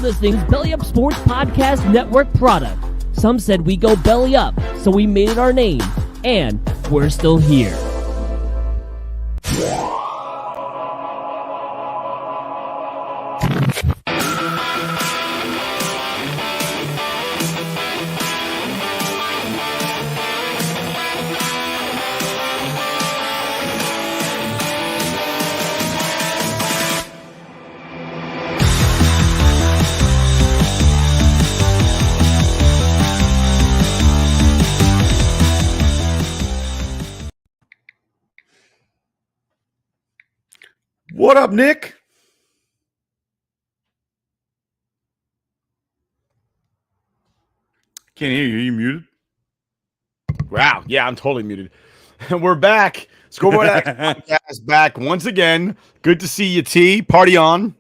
Listening's Belly Up Sports Podcast Network product. Some said we go belly up, so we made it our name, and we're still here. What up, Nick? Can't hear you. Are you muted? Wow. Yeah, I'm totally muted. And we're back. Scoreboard Addicts podcast back once again. Good to see you, T. Party on.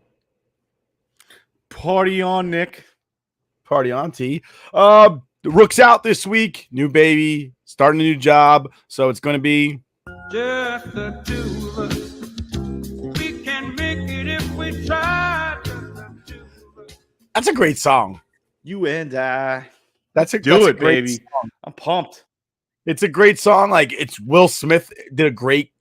Party on, Nick. Party on, T. Rook's out this week. New baby. Starting a new job. So it's going to be just the two of us. We can make it if we try. That's a great song. You and I. That's a great baby. Song. I'm pumped. It's a great song. Like, it's Will Smith did a great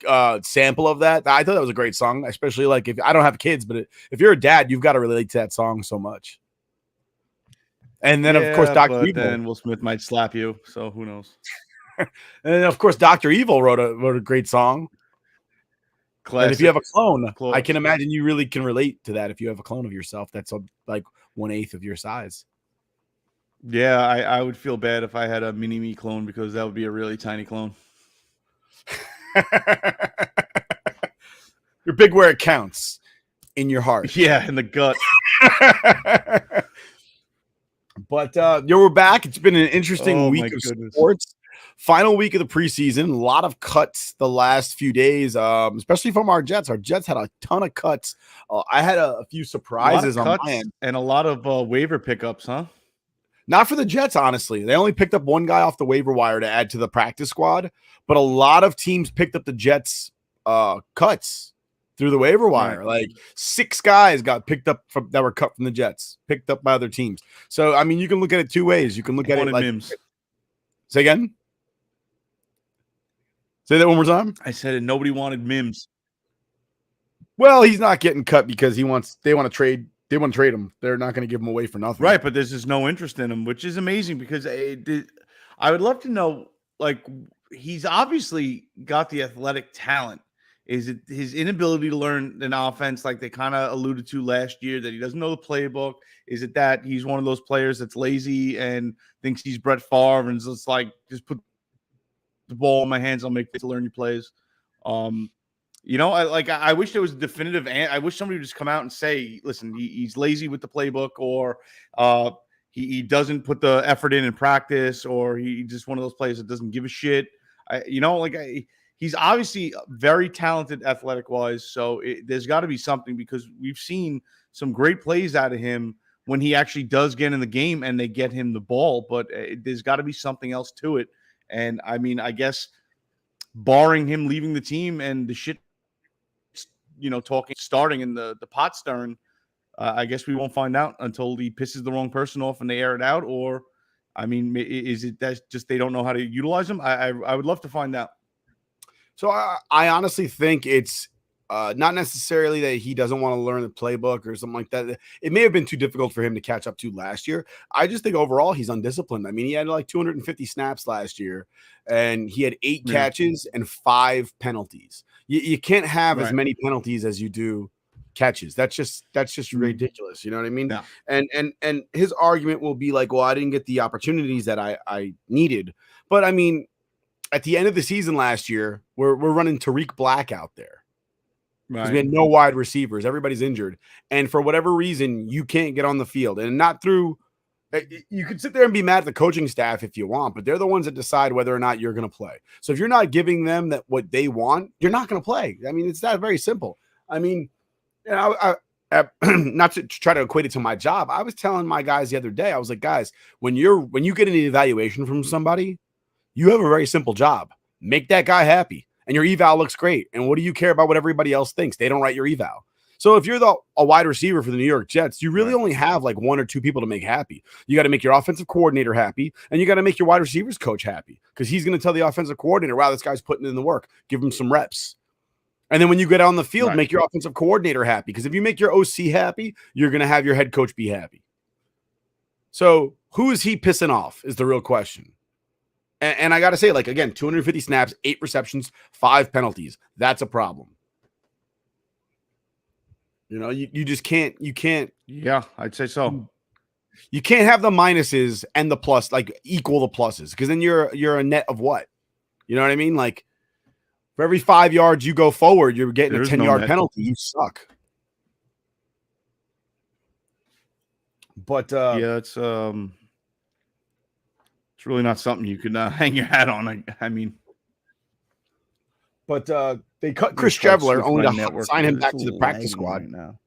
sample of that. I thought that was a great song, especially like if I don't have kids, but if you're a dad, you've got to relate to that song so much. And then, of course, Dr. Evil. Then Will Smith might slap you, so who knows? And then, of course, Dr. Evil wrote a great song. Classic. And if you have a clone, I can imagine you really can relate to that. If you have a clone of yourself, that's like 1/8 of your size. Yeah, I would feel bad if I had a mini-me clone because that would be a really tiny clone. You're big where it counts, in your heart. Yeah, in the gut. But we're back. It's been an interesting week of sports. Final week of the preseason. A lot of cuts the last few days, especially from our Jets. Our Jets had a ton of cuts. I had a few surprises on my end. And a lot of waiver pickups, huh? Not for the Jets, honestly. They only picked up one guy off the waiver wire to add to the practice squad, but a lot of teams picked up the Jets' cuts through the waiver wire. Right. Like 6 guys got picked up that were cut from the Jets, picked up by other teams. So, I mean, you can look at it two ways. You can look at it like Mims. Say again? Say that one more time. I said nobody wanted Mims. Well, he's not getting cut because they want to trade. They want to trade him. They're not going to give him away for nothing. Right, but there's just no interest in him, which is amazing because I would love to know, like, he's obviously got the athletic talent. Is it his inability to learn an offense like they kind of alluded to last year, that he doesn't know the playbook? Is it that he's one of those players that's lazy and thinks he's Brett Favre and just like, just put the ball in my hands, I'll make it to learn your plays? You know, I wish there was a definitive. I wish somebody would just come out and say, "Listen, he's lazy with the playbook, or he doesn't put the effort in practice, or he's just one of those players that doesn't give a shit." He's obviously very talented, athletic wise. So there's got to be something, because we've seen some great plays out of him when he actually does get in the game and they get him the ball. But there's got to be something else to it. And I mean, I guess barring him leaving the team and the shit, starting in the pot stirring, I guess we won't find out until he pisses the wrong person off and they air it out. Or, I mean, is it that just they don't know how to utilize him? I would love to find out. So I honestly think it's not necessarily that he doesn't want to learn the playbook or something like that. It may have been too difficult for him to catch up to last year. I just think overall he's undisciplined. I mean, he had like 250 snaps last year, and he had 8 catches and 5 penalties. You can't have as many penalties as you do catches. That's just ridiculous. You know what I mean? Yeah. And his argument will be like, well, I didn't get the opportunities that I needed. But I mean, at the end of the season last year, we're running Tariq Black out there. Because we had no wide receivers. Everybody's injured. And for whatever reason, you can't get on the field. And not through – you could sit there and be mad at the coaching staff if you want, but they're the ones that decide whether or not you're going to play. So if you're not giving them what they want, you're not going to play. I mean, it's that very simple. I mean, I not to try to equate it to my job. I was telling my guys the other day, I was like, guys, when you get an evaluation from somebody, you have a very simple job. Make that guy happy. And your eval looks great. And what do you care about what everybody else thinks? They don't write your eval. So if you're a wide receiver for the New York Jets, you really only have like one or two people to make happy. You got to make your offensive coordinator happy, and you got to make your wide receivers coach happy, because he's going to tell the offensive coordinator, wow, this guy's putting in the work. Give him some reps. And then when you get on the field, make your offensive coordinator happy, because if you make your OC happy, you're going to have your head coach be happy. So who is he pissing off is the real question. And I got to say, like, again, 250 snaps, 8 receptions, 5 penalties. That's a problem. You know, you just can't. Yeah, I'd say so. You can't have the minuses and the plus, like, equal the pluses, because then you're a net of what? You know what I mean? Like, for every 5 yards you go forward, you're getting a 10-yard penalty. You suck. But yeah, it's really not something you can hang your hat on. I mean, but they cut Chris Trevler only to sign him back to the practice squad. Right now.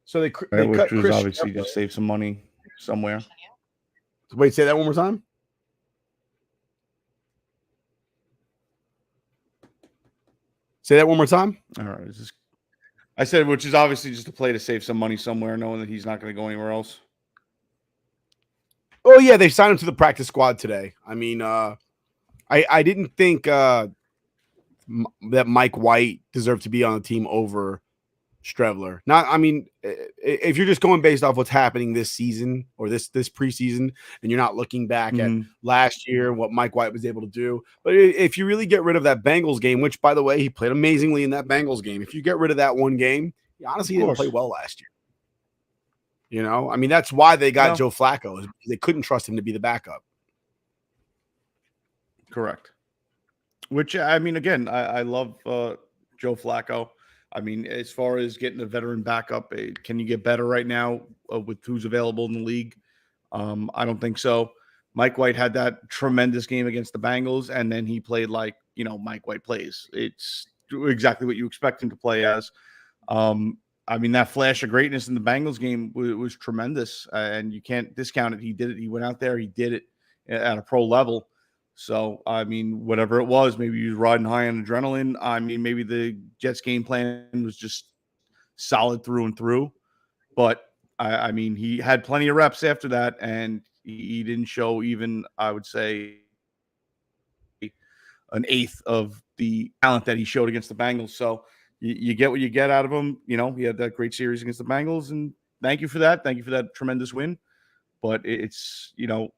So they which cut was Chris obviously Trevler. just save some money somewhere. Wait, say that one more time. Say that one more time. All right. I said, which is obviously just a play to save some money somewhere, knowing that he's not going to go anywhere else. Oh yeah, they signed him to the practice squad today. I mean, I didn't think that Mike White deserved to be on the team over Strevler. Not, I mean, if you're just going based off what's happening this season or this preseason, and you're not looking back at last year, what Mike White was able to do. But if you really get rid of that Bengals game, which, by the way, he played amazingly in that Bengals game. If you get rid of that one game, he honestly didn't play well last year. You know, I mean, that's why they got Joe Flacco, is because they couldn't trust him to be the backup. Correct. Which, I mean, again, I love Joe Flacco. I mean, as far as getting a veteran backup, can you get better right now with who's available in the league? I don't think so. Mike White had that tremendous game against the Bengals, and then he played like, you know, Mike White plays. It's exactly what you expect him to play as. I mean, that flash of greatness in the Bengals game was tremendous, and you can't discount it. He did it. He went out there. He did it at a pro level. So, I mean, whatever it was, maybe he was riding high on adrenaline. I mean, maybe the Jets game plan was just solid through and through. But, I mean, he had plenty of reps after that, and he didn't show even, I would say, an eighth of the talent that he showed against the Bengals. So, you get what you get out of him. You know, he had that great series against the Bengals, and thank you for that. Thank you for that tremendous win. But it's, you know,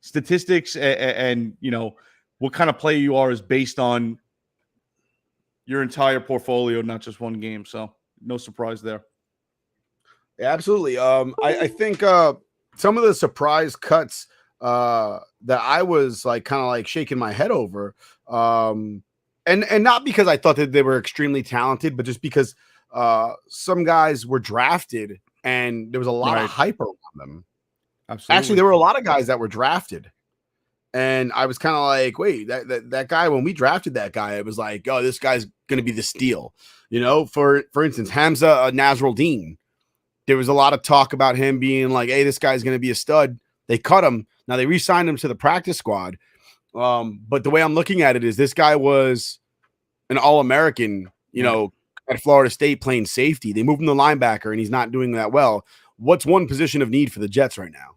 statistics and you know, what kind of player you are is based on your entire portfolio, not just one game. So no surprise there. Yeah, absolutely. I think some of the surprise cuts that I was like kind of like shaking my head over, and not because I thought that they were extremely talented, but just because some guys were drafted and there was a lot of hype around them. Absolutely. Actually, there were a lot of guys that were drafted, and I was kind of like, wait, that guy, when we drafted that guy, it was like, oh, this guy's going to be the steal. You know, for instance, Hamza Nasruddin. There was a lot of talk about him being like, hey, this guy's going to be a stud. They cut him. Now they re-signed him to the practice squad. But the way I'm looking at it is this guy was an All-American, you know, at Florida State playing safety. They moved him to linebacker, and he's not doing that well. What's one position of need for the Jets right now?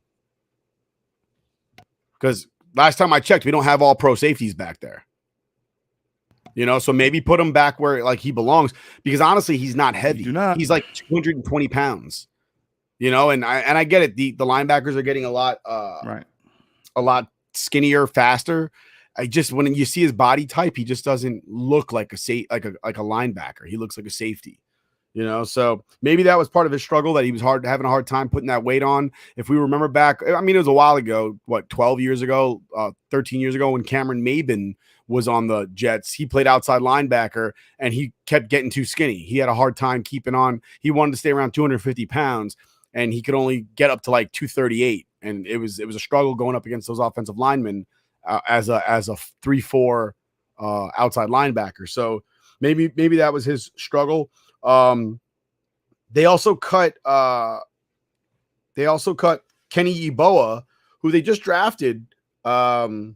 Because last time I checked, we don't have all pro safeties back there. You know, so maybe put him back where like he belongs, because honestly, he's not heavy. He's like 220 pounds. You know, and I get it. The linebackers are getting a lot skinnier, faster. I just, when you see his body type, he just doesn't look like a linebacker. He looks like a safety. You know, so maybe that was part of his struggle, that he was having a hard time putting that weight on. If we remember back, I mean, it was a while ago, 12 years ago, 13 years ago, when Cameron Maben was on the Jets. He played outside linebacker, and he kept getting too skinny. He had a hard time keeping on. He wanted to stay around 250 pounds, and he could only get up to like 238. And it was a struggle going up against those offensive linemen as a 3-4 outside linebacker. So maybe that was his struggle. They also cut Kenny Yeboah, who they just drafted 2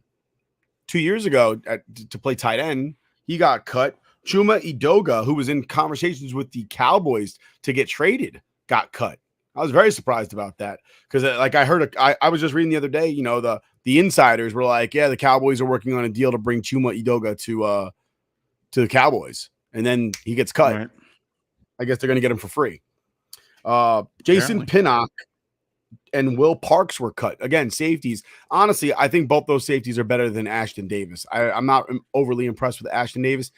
years ago to play tight end. He got cut. Chuma Edoga, who was in conversations with the Cowboys to get traded, got cut. I was very surprised about that because, like, I was just reading the other day, you know, the insiders were like, yeah, the Cowboys are working on a deal to bring Chuma Edoga to the Cowboys, and then he gets cut. Right. I guess they're going to get him for free. Jason Pinnock and Will Parks were cut. Again, safeties. Honestly, I think both those safeties are better than Ashton Davis. I'm not overly impressed with Ashton Davis.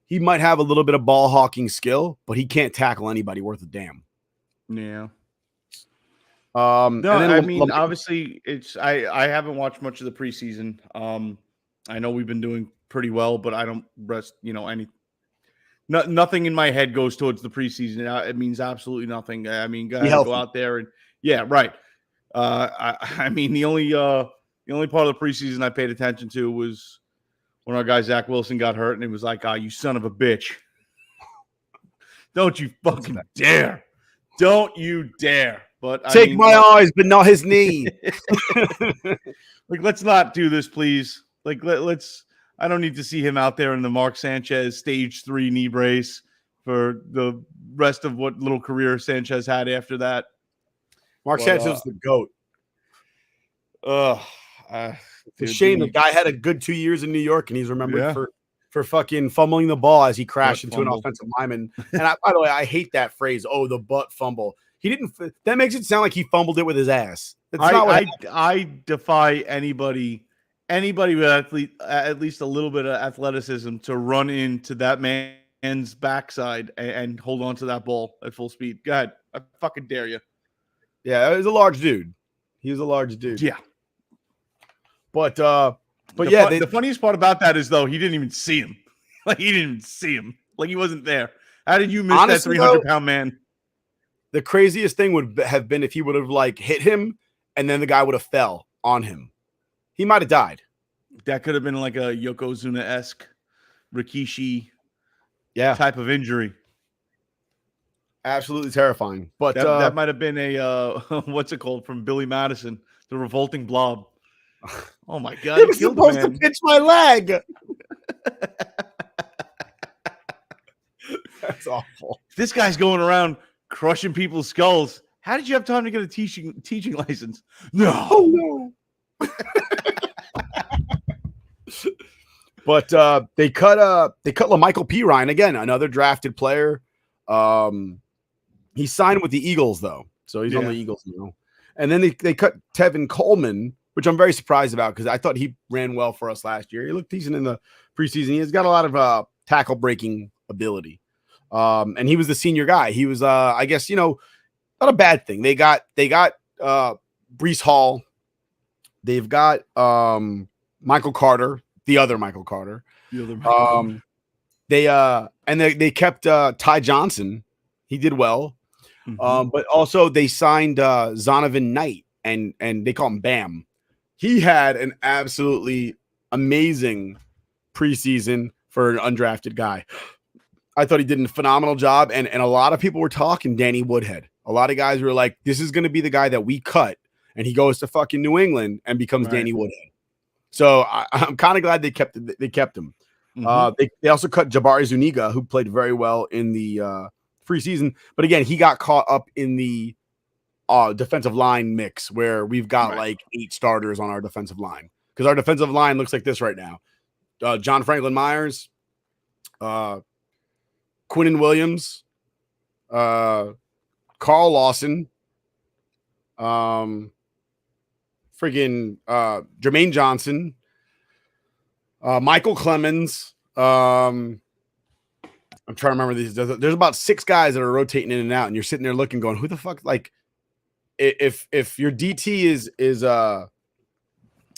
He might have a little bit of ball hawking skill, but he can't tackle anybody worth a damn. Yeah. No, I mean, obviously, I haven't watched much of the preseason. I know we've been doing pretty well, but I don't rest, nothing in my head goes towards the preseason. It means absolutely nothing. I mean, go out there and right. I mean, the only part of the preseason I paid attention to was when our guy Zach Wilson got hurt, and it was like, you son of a bitch. Don't you fucking dare. Don't you dare. But take my eyes, but not his knee. Like, let's not do this, please. Like, let's. I don't need to see him out there in the Mark Sanchez stage 3 knee brace for the rest of what little career Sanchez had after that. Sanchez is the GOAT. It's a shame the guy had a good 2 years in New York, and he's remembered for fucking fumbling the ball as he crashed into an offensive lineman. And by the way, I hate that phrase. Oh, the butt fumble. He didn't. That makes it sound like he fumbled it with his ass. I defy anybody with at least a little bit of athleticism to run into that man's backside and hold on to that ball at full speed. Go ahead. I fucking dare you. Yeah, he was a large dude. Yeah. But the funniest part about that is, though, he didn't even see him. Like, he didn't even see him. Like, he wasn't there. How did you miss that 300-pound man? The craziest thing would have been if he would have, like, hit him and then the guy would have fell on him. He might have died. That could have been like a Yokozuna-esque Rikishi type of injury. Absolutely terrifying. But that might have been a what's it called from Billy Madison, the revolting blob. Oh my God! He was supposed to pitch my leg. That's awful. This guy's going around crushing people's skulls. How did you have time to get a teaching license? No. But they cut LaMichael Pirine, again, another drafted player. He signed with the Eagles, though, so he's on the Eagles now. And then they cut Tevin Coleman, which I'm very surprised about because I thought he ran well for us last year. He looked decent in the preseason. He's got a lot of tackle breaking ability, and he was the senior guy. He was, I guess, not a bad thing. They got Breece Hall. They've got Michael Carter, the other Michael Carter. They kept Ty Johnson. He did well. Mm-hmm. But also they signed Zonovan Knight, and they call him Bam. He had an absolutely amazing preseason for an undrafted guy. I thought he did a phenomenal job, and a lot of people were talking Danny Woodhead. A lot of guys were like, this is going to be the guy that we cut, and he goes to fucking New England and becomes Danny Woodhead. So I'm kind of glad they kept him. Mm-hmm. They also cut Jabari Zuniga, who played very well in the preseason. But again, he got caught up in the defensive line mix where we've got like 8 starters on our defensive line because our defensive line looks like this right now. John Franklin Myers, Quinnen Williams, Carl Lawson, Jermaine Johnson, Michael Clemens. I'm trying to remember these. There's about 6 guys that are rotating in and out, and you're sitting there looking, going, "Who the fuck?" Like, if your DT is if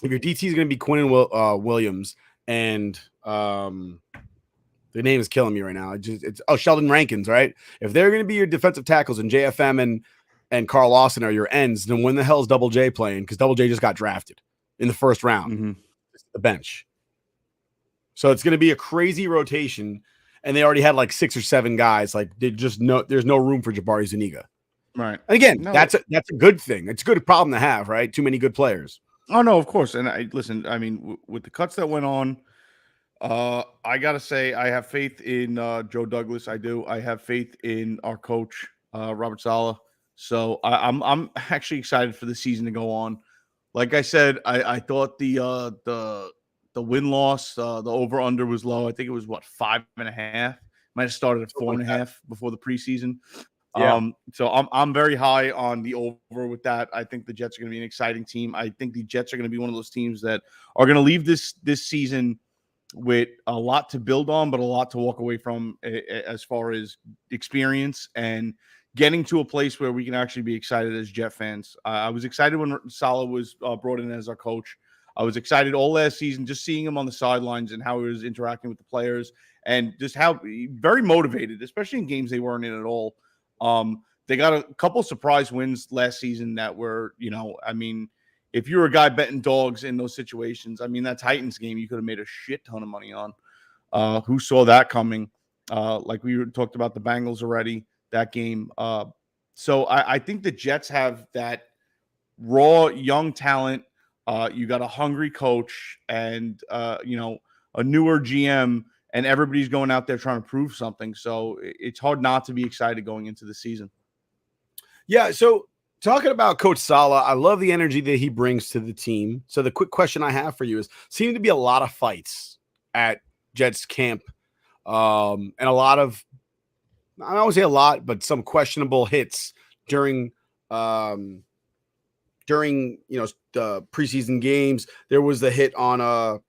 your DT is going to be Quinnen Williams, and the name is killing me right now. It's Sheldon Rankins, right? If they're going to be your defensive tackles and JFM and Carl Lawson are your ends, then when the hell is Double J playing? Because Double J just got drafted in the first round, the bench. So it's going to be a crazy rotation, and they already had like 6 or 7 guys. Like there's no room for Jabari Zuniga. Right. And again, that's a good thing. It's a good problem to have, right? Too many good players. Oh no, of course. And I mean, with the cuts that went on, I gotta say, I have faith in Joe Douglas. I do. I have faith in our coach, Robert Saleh. So I'm actually excited for the season to go on. Like I said, I thought the win loss, the over under was low. I think it was what 5.5. Might have started at Something like that. 4.5 before the preseason. Yeah. So I'm very high on the over with that. I think the Jets are going to be an exciting team. I think the Jets are going to be one of those teams that are going to leave this season with a lot to build on, but a lot to walk away from as far as experience and getting to a place where we can actually be excited as Jet fans. I was excited when Saleh was brought in as our coach. I was excited all last season, just seeing him on the sidelines and how he was interacting with the players and just how very motivated, especially in games they weren't in at all. They got a couple surprise wins last season that were, I mean, if you were a guy betting dogs in those situations, I mean, that Titans game, you could have made a shit ton of money on. Who saw that coming? Like we talked about the Bengals already, that game. So I think the Jets have that raw young talent. You got a hungry coach and, a newer GM, and everybody's going out there trying to prove something. So it's hard not to be excited going into the season. Yeah. So talking about Coach Saleh, I love the energy that he brings to the team. So the quick question I have for you is: seem to be a lot of fights at Jets camp, and a lot of, I don't say a lot, but some questionable hits during the preseason games. There was the hit on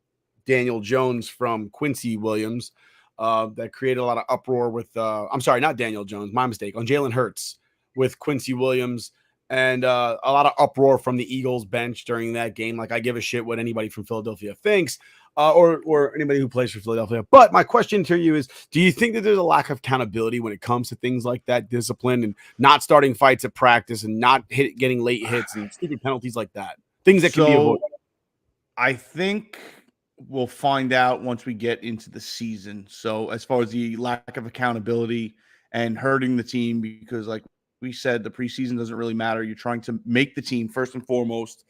Daniel Jones from Quincy Williams that created a lot of uproar with I'm sorry, not Daniel Jones, my mistake, on Jalen Hurts with Quincy Williams, and a lot of uproar from the Eagles bench during that game. Like, I give a shit what anybody from Philadelphia thinks, or anybody who plays for Philadelphia. But my question to you is, do you think that there's a lack of accountability when it comes to things like that, discipline, and not starting fights at practice and not getting late hits and stupid penalties like that? Things that can be avoided. I think we'll find out once we get into the season. So as far as the lack of accountability and hurting the team, because like we said, the preseason doesn't really matter. You're trying to make the team first and foremost.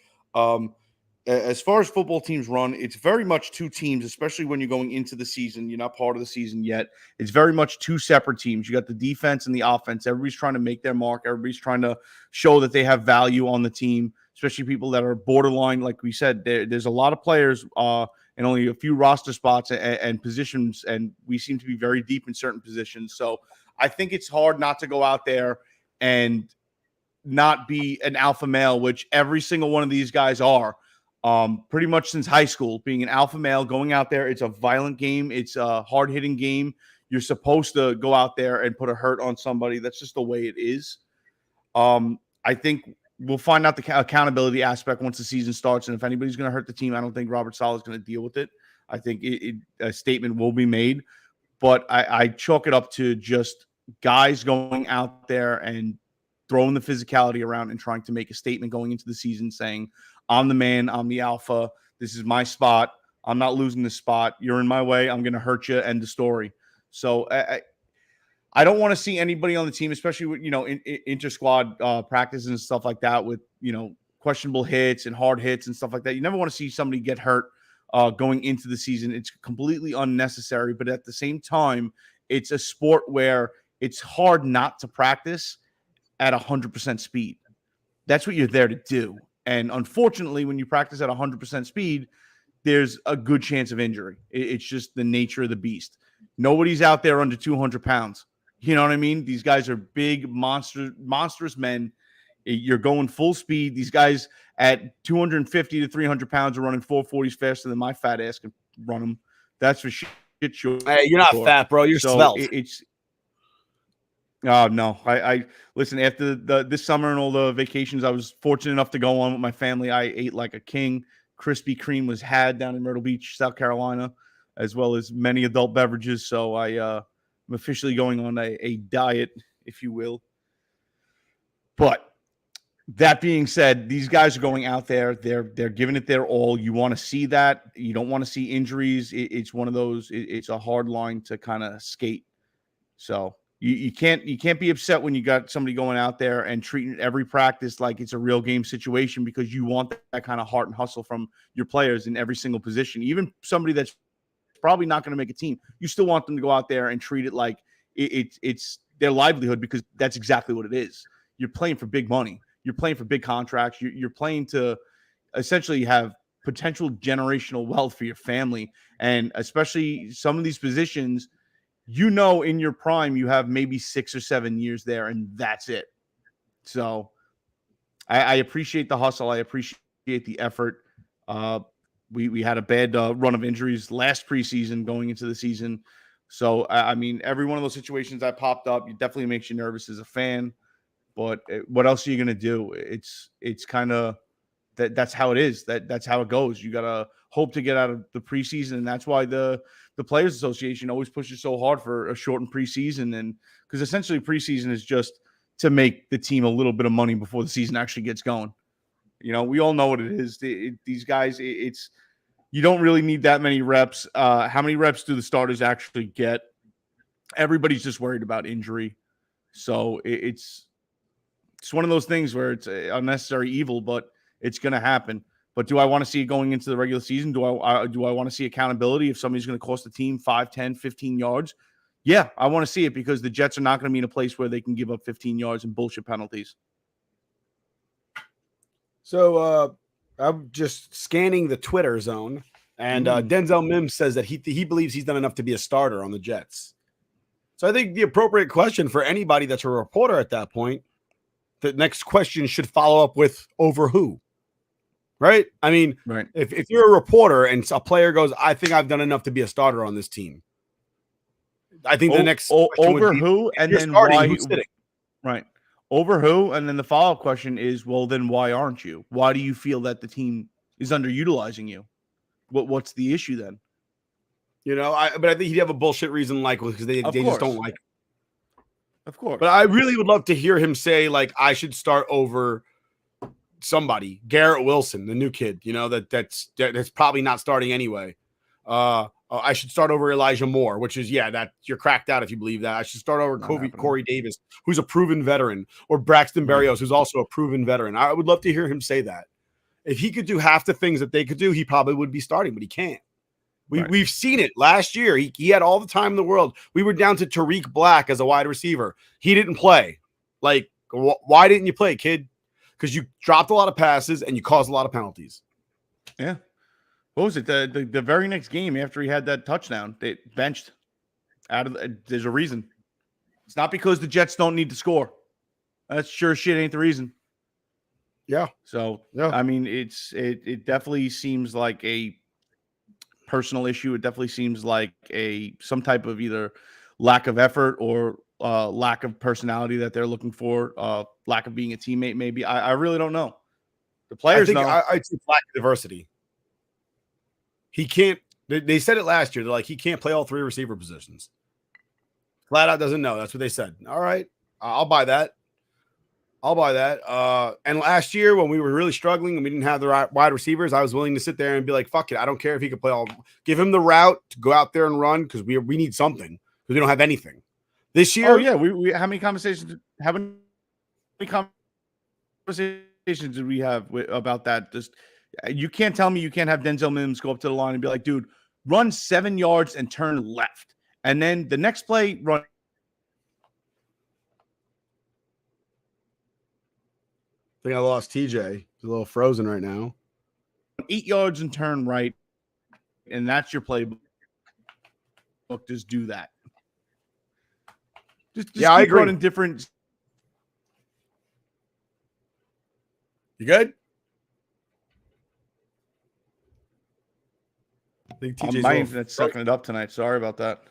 As far as football teams run, it's very much two teams, especially when you're going into the season. You're not part of the season yet. It's very much two separate teams. You got the defense and the offense. Everybody's trying to make their mark. Everybody's trying to show that they have value on the team, especially people that are borderline. Like we said, there's a lot of players and only a few roster spots and positions, and we seem to be very deep in certain positions. So I think it's hard not to go out there and not be an alpha male, which every single one of these guys are. Pretty much since high school, being an alpha male, going out there. It's a violent game. It's a hard-hitting game. You're supposed to go out there and put a hurt on somebody. That's just the way it is. I think we'll find out the accountability aspect once the season starts. And if anybody's going to hurt the team, I don't think Robert Saleh is going to deal with it. I think a statement will be made. But I chalk it up to just guys going out there and throwing the physicality around and trying to make a statement going into the season saying, I'm the man, I'm the alpha, this is my spot, I'm not losing this spot, you're in my way, I'm going to hurt you, end the story. So I don't want to see anybody on the team, especially with, inter-squad practices and stuff like that with, questionable hits and hard hits and stuff like that. You never want to see somebody get hurt going into the season. It's completely unnecessary, but at the same time, it's a sport where it's hard not to practice at 100% speed. That's what you're there to do. And unfortunately, when you practice at 100% speed, there's a good chance of injury. It's just the nature of the beast. Nobody's out there under 200 pounds. You know what I mean? These guys are big, monstrous men. You're going full speed. These guys at 250 to 300 pounds are running 440s faster than my fat ass can run them. That's for shit sure. Hey, you're not fat, bro. You're svelte. Oh, no. I listen, after this summer and all the vacations I was fortunate enough to go on with my family, I ate like a king. Krispy Kreme was had down in Myrtle Beach, South Carolina, as well as many adult beverages. So I'm officially going on a diet, if you will. But that being said, these guys are going out there. They're giving it their all. You want to see that. You don't want to see injuries. It's one of those. It's a hard line to kind of skate. So you can't be upset when you got somebody going out there and treating every practice like it's a real game situation, because you want that kind of heart and hustle from your players in every single position. Even somebody that's probably not going to make a team. You still want them to go out there and treat it like it's their livelihood, because that's exactly what it is. You're playing for big money. You're playing for big contracts. You're playing to essentially have potential generational wealth for your family. And especially some of these positions, in your prime, you have maybe 6 or 7 years there, and that's it. So I appreciate the hustle. I appreciate the effort. We had a bad run of injuries last preseason going into the season. So, I mean, every one of those situations that popped up, it definitely makes you nervous as a fan. But what else are you going to do? It's kind of that's how it is. That's how it goes. You got to hope to get out of the preseason. And that's why the Players Association always pushes so hard for a shortened preseason. And because essentially preseason is just to make the team a little bit of money before the season actually gets going. We all know what it is. These guys, you don't really need that many reps. How many reps do the starters actually get? Everybody's just worried about injury. So it's one of those things where it's unnecessary evil, but it's going to happen. But do I want to see it going into the regular season? Do I want to see accountability if somebody's going to cost the team 5, 10, 15 yards? Yeah, I want to see it, because the Jets are not going to be in a place where they can give up 15 yards and bullshit penalties. So I'm just scanning the Twitter zone, and Denzel Mims says that he believes he's done enough to be a starter on the Jets. So I think the appropriate question for anybody that's a reporter at that point, the next question should follow up with over who, right? I mean, right. If you're a reporter and a player goes, I think I've done enough to be a starter on this team, I think the next over who, and then why? Who's sitting? Right. Over who, and then the follow-up question is, well, then why aren't you? Why do you feel that the team is underutilizing you? What's the issue then? But I think he'd have a bullshit reason, because they just don't like it. Of course. But I really would love to hear him say, I should start over somebody, Garrett Wilson, the new kid, that's probably not starting anyway. I should start over Elijah Moore, which is, that you're cracked out if you believe that. I should start over Corey Davis, who's a proven veteran, or Braxton Berrios, who's also a proven veteran. I would love to hear him say that. If he could do half the things that they could do, he probably would be starting, but he can't. We've seen it last year. He had all the time in the world. We were down to Tariq Black as a wide receiver. He didn't play. Why didn't you play, kid? Because you dropped a lot of passes and you caused a lot of penalties. Yeah. What was it? The very next game after he had that touchdown, they benched there's a reason. It's not because the Jets don't need to score. That's sure shit ain't the reason. Yeah. So, yeah. I mean, it definitely seems like a personal issue. It definitely seems like some type of either lack of effort or lack of personality that they're looking for, lack of being a teammate, maybe. I really don't know. The players know. I think lack of diversity. He can't. They said it last year. They're like, he can't play all three receiver positions. Flat out doesn't know. That's what they said. All right. I'll buy that. And last year when we were really struggling and we didn't have the right wide receivers, I was willing to sit there and be like, fuck it. I don't care if he could play all. Give him the route to go out there and run, because we need something, because we don't have anything. This year. Oh, yeah. We how many conversations did we have about that? Just, you can't tell me you can't have Denzel Mims go up to the line and be like, dude, run 7 yards and turn left. And then the next play, run. I think I lost TJ. He's a little frozen right now. 8 yards and turn right. And that's your playbook. Just do that. Just I agree. Running different. You good? I think TJ's my internet's sucking it up tonight. Sorry about that.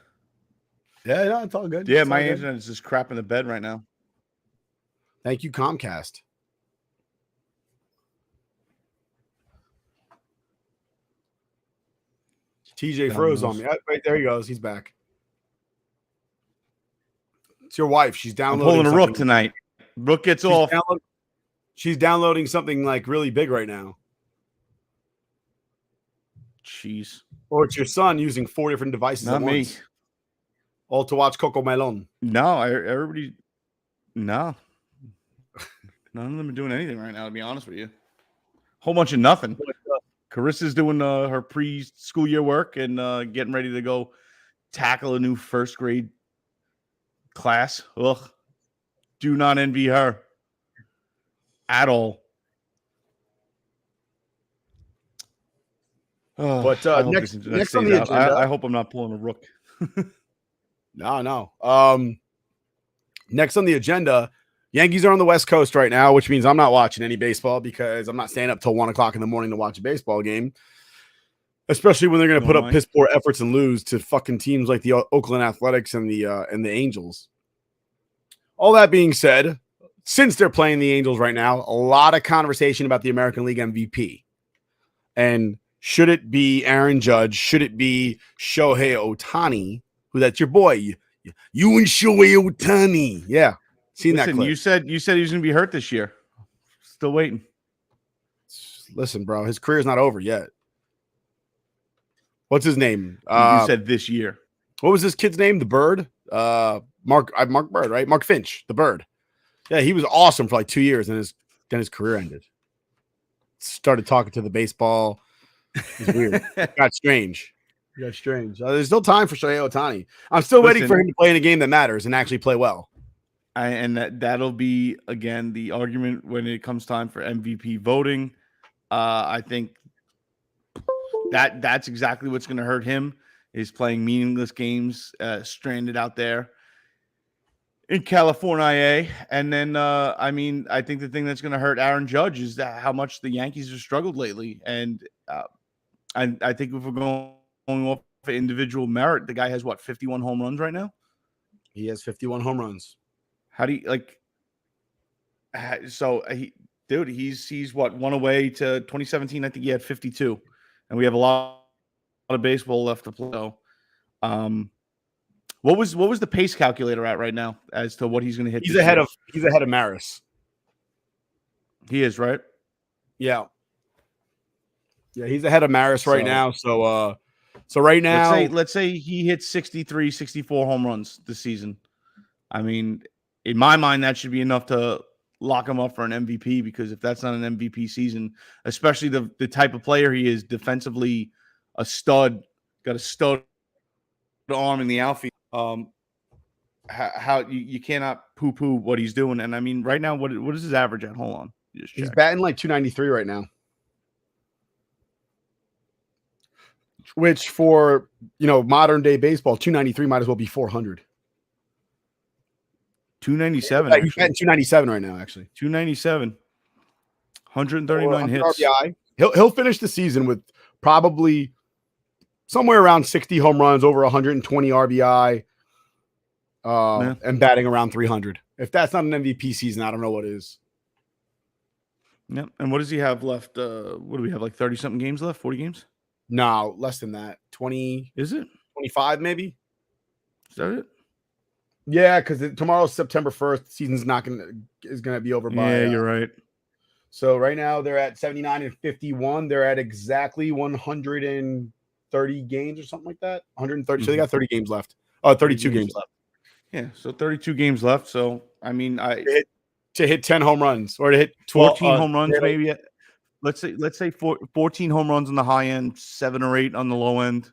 Yeah, no, it's all good. Yeah, my internet is just crap in the bed right now. Thank you, Comcast. TJ froze on me. Right, there he goes. He's back. It's your wife. She's downloading. I'm pulling a Rook tonight. Rook gets off. She's downloading something like really big right now. Jeez. Or it's your son using 4 different devices Not at me. once. All to watch Coco Melon. No, everybody. No. None of them are doing anything right now, to be honest with you. Whole bunch of nothing. Carissa's doing her pre-school year work and getting ready to go tackle a new first grade class. Ugh. Do not envy her at all. But I hope next this internet on stays the out. agenda, I hope I'm not pulling a rook. no. Next on the agenda, Yankees are on the West Coast right now, which means I'm not watching any baseball because I'm not staying up till 1 o'clock in the morning to watch a baseball game. Especially when they're going to put up piss poor efforts and lose to fucking teams like the Oakland Athletics and the Angels. All that being said, since they're playing the Angels right now, a lot of conversation about the American League MVP. And should it be Aaron Judge? Should it be Shohei Ohtani? Who that's your boy? You and Shohei Ohtani. Yeah. Seen that clip. You said he was going to be hurt this year. Still waiting. Listen, bro, his career's not over yet. What's his name? You said this year. What was this kid's name? The Bird? Mark Bird, right? Mark Finch, the Bird. Yeah, he was awesome for like 2 years, and then his career ended. Started talking to the baseball. It was weird. Got strange. There's still time for Shohei Ohtani. I'm still waiting for him to play in a game that matters and actually play well. And that'll be, again, the argument when it comes time for MVP voting. I think that's exactly what's going to hurt him, is playing meaningless games, stranded out there in California. And then, I think the thing that's going to hurt Aaron Judge is how much the Yankees have struggled lately. And I think if we're going off of individual merit, the guy has, 51 home runs right now? He has 51 home runs. How do you he's one away to 2017. I think he had 52, and we have a lot of baseball left to play. So, what was the pace calculator at right now as to what he's going to hit? He's ahead of Maris. He is, right? Yeah. Yeah, he's ahead of Maris right now. So right now, let's say he hits 63, 64 home runs this season. I mean, in my mind, that should be enough to lock him up for an MVP, because if that's not an MVP season, especially the type of player he is, defensively a stud, got a stud arm in the outfield, how you cannot poo-poo what he's doing. And I mean, right now, what is his average at? Hold on. He's batting like 293 right now. Which for, modern day baseball, 293 might as well be 400. 297. He's batting 297 right now, actually. 297. 139 hits. RBI. He'll finish the season with probably somewhere around 60 home runs, over 120 RBI, and batting around 300. If that's not an MVP season, I don't know what is. Yep. And what does he have left? What do we have? Like 30-something games left? 40 games? No, less than that. 20. Is it? 25 maybe? Is that it? Yeah, because tomorrow's September 1st. The season's is gonna be over by. Yeah, you're right. So right now they're at 79 and 51. They're at exactly 130 games or something like that. 130. So they got 30 games left. 32 games left. Yeah, so 32 games left. So I mean, to hit 10 home runs or to hit 12, 14 home runs, maybe. Let's say 14 home runs on the high end, 7 or 8 on the low end.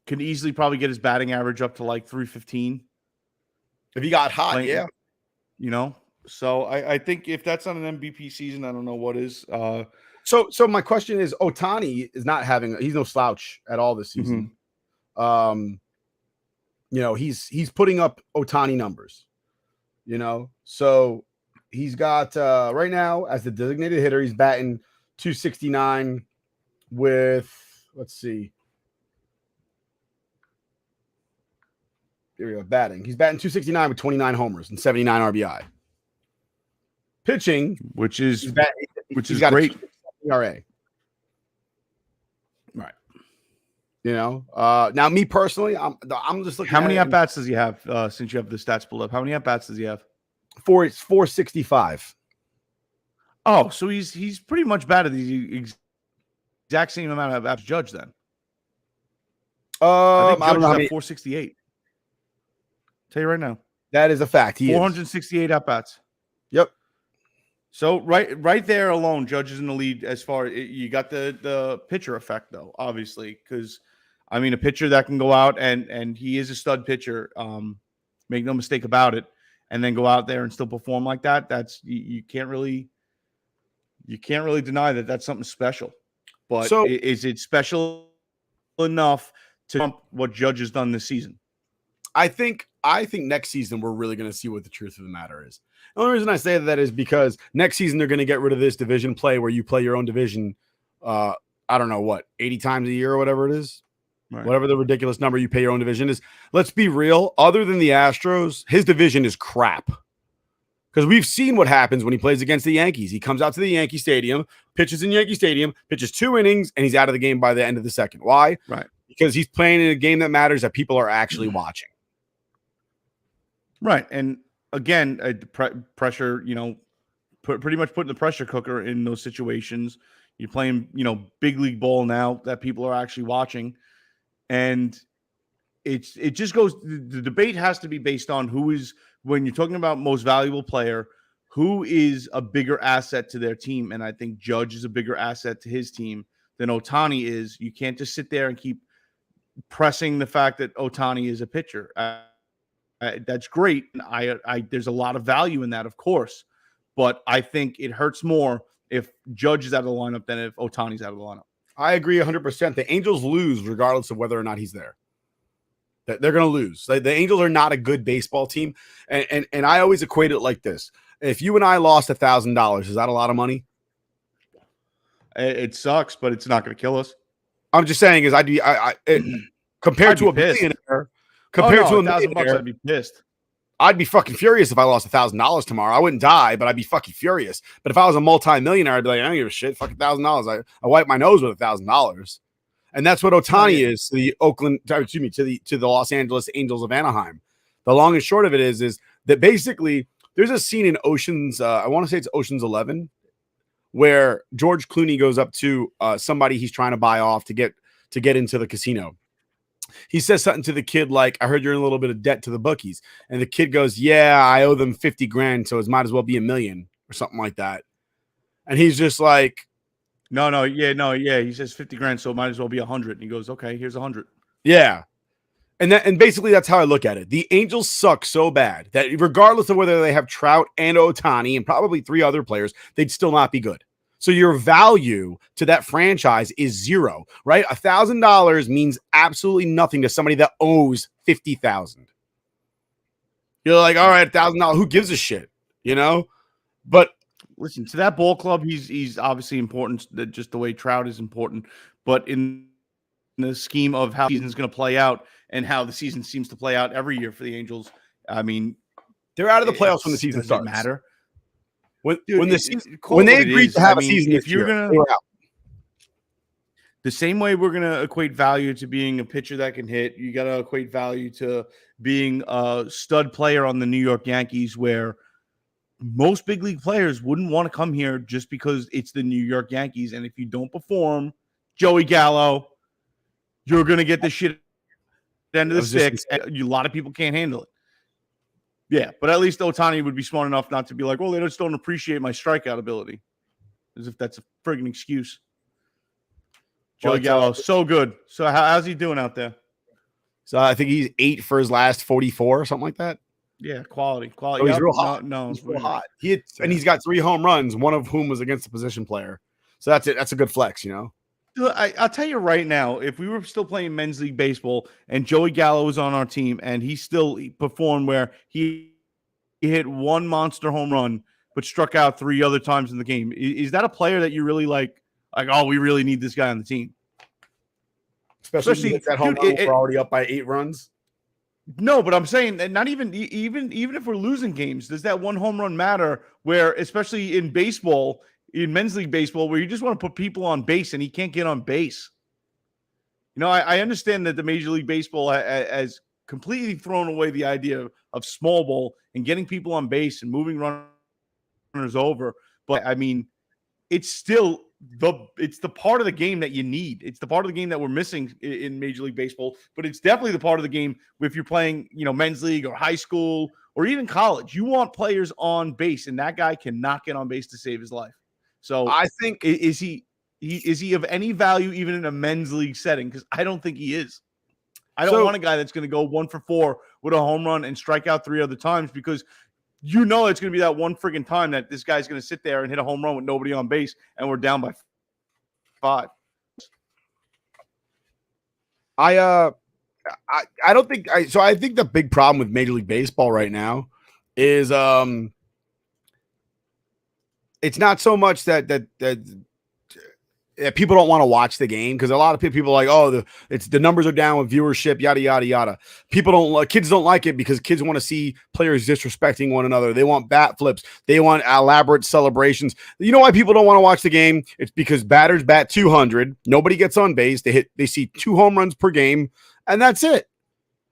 Could easily probably get his batting average up to like 315 if he got hot. Yeah, So I think if that's not an MVP season, I don't know what is. So my question is, Ohtani is not he's no slouch at all this season. Mm-hmm. He's putting up Ohtani numbers. So he's got right now as the designated hitter, he's batting 269 with, let's see. Here we go. Batting. He's batting 269 with 29 homers and 79 RBI. Pitching, which is great. ERA. Right. Now me personally, I'm just looking. How many at bats does he have? Since you have the stats pulled up, how many at bats does he have? 465. Oh, so he's pretty much batted the exact same amount of at Judge then. I think Judge is at 468. Tell you right now. That is a fact. 468 at bats. Yep. So right there alone, Judge is in the lead as far you got the pitcher effect though, obviously, because I mean a pitcher that can go out and he is a stud pitcher, make no mistake about it, and then go out there and still perform like that. That's you can't really deny that that's something special. But So is it special enough to trump what Judge has done this season? I think next season we're really going to see what the truth of the matter is. The only reason I say that is because next season they're going to get rid of this division play where you play your own division. I don't know what 80 times a year or whatever it is, Right. whatever the ridiculous number you pay your own division is. Let's be real. Other than the Astros, his division is crap. Because we've seen what happens when he plays against the Yankees. He comes out to the Yankee Stadium, pitches in Yankee Stadium, pitches 2 innings, and he's out of the game by the end of the second. Why? Right. Because he's playing in a game that matters that people are actually watching. Right. And again, pressure, pretty much putting the pressure cooker in those situations. You're playing, big league ball now that people are actually watching. And it just goes, the debate has to be based on who is, when you're talking about most valuable player, who is a bigger asset to their team. And I think Judge is a bigger asset to his team than Ohtani is. You can't just sit there and keep pressing the fact that Ohtani is a pitcher. That's great. And there's a lot of value in that, of course. But I think it hurts more if Judge is out of the lineup than if Ohtani's out of the lineup. I agree 100%. The Angels lose regardless of whether or not he's there. They're going to lose. The Angels are not a good baseball team. And I always equate it like this. If you and I lost $1,000, is that a lot of money? It sucks, but it's not going to kill us. I'm just saying is compared to a billionaire, compared to $1,000, I'd be pissed. I'd be fucking furious if I lost $1,000 tomorrow. I wouldn't die, but I'd be fucking furious. But if I was a multi-millionaire, I'd be like, I don't give a shit. Fuck $1,000. I wipe my nose with $1,000. And that's what Ohtani is to the to the Los Angeles Angels of Anaheim. The long and short of it is that basically there's a scene in Ocean's, I want to say it's Ocean's 11, where George Clooney goes up to somebody he's trying to buy off to get into the casino. He says something to the kid like, I heard you're in a little bit of debt to the bookies. And the kid goes, yeah, I owe them 50 grand, so it might as well be $1 million or something like that. And he's just like, No. He says 50 grand, so it might as well be 100. And he goes, okay, here's 100. Yeah. And basically that's how I look at it. The Angels suck so bad that regardless of whether they have Trout and Ohtani and probably 3 other players, they'd still not be good. So your value to that franchise is zero, right? $1,000 means absolutely nothing to somebody that owes $50,000. You're like, all right, $1,000. Who gives a shit? But listen, to that ball club, he's obviously important. Just the way Trout is important, but in the scheme of how the season's going to play out and how the season seems to play out every year for the Angels, I mean, they're out of the playoffs when the season starts. Doesn't matter. When they agreed to have a season, if you're gonna, the same way we're gonna equate value to being a pitcher that can hit, you gotta equate value to being a stud player on the New York Yankees, where most big league players wouldn't want to come here just because it's the New York Yankees. And if you don't perform, Joey Gallo, you're gonna get the shit at the end of the stick. And a lot of people can't handle it. Yeah, but at least Ohtani would be smart enough not to be like, well, they just don't appreciate my strikeout ability. As if that's a friggin' excuse. Joey Gallo, so good. So how's he doing out there? So I think he's 8 for his last 44 or something like that. Yeah, quality. Oh, he's real hot. No, he's real hot. And he's got 3 home runs, one of whom was against a position player. So that's it. That's a good flex, I'll tell you right now, if we were still playing men's league baseball and Joey Gallo was on our team and he still performed where he hit 1 monster home run but struck out 3 other times in the game, is that a player that you really like, oh, we really need this guy on the team? Especially if that home run, we're already up by 8 runs. No, but I'm saying that not even if we're losing games, does that 1 home run matter? Where, especially in baseball, in men's league baseball, where you just want to put people on base and he can't get on base. I understand that the Major League Baseball has completely thrown away the idea of small ball and getting people on base and moving runners over. But I mean, it's still it's the part of the game that you need. It's the part of the game that we're missing in Major League Baseball. But it's definitely the part of the game if you're playing, men's league or high school or even college, you want players on base, and that guy cannot get on base to save his life. So I think is he of any value even in a men's league setting? Because I don't think he is. I don't want a guy that's going to go 1 for 4 with a home run and strike out 3 other times, because it's going to be that one friggin' time that this guy's going to sit there and hit a home run with nobody on base, and we're down by 5. I don't think I think the big problem with Major League Baseball right now is it's not so much that people don't want to watch the game, because a lot of people are like, oh, the numbers are down with viewership, yada yada yada. Kids don't like it because kids want to see players disrespecting one another. They want bat flips. They want elaborate celebrations. You know why people don't want to watch the game? It's because batters bat 200. Nobody gets on base. They see 2 home runs per game, and that's it.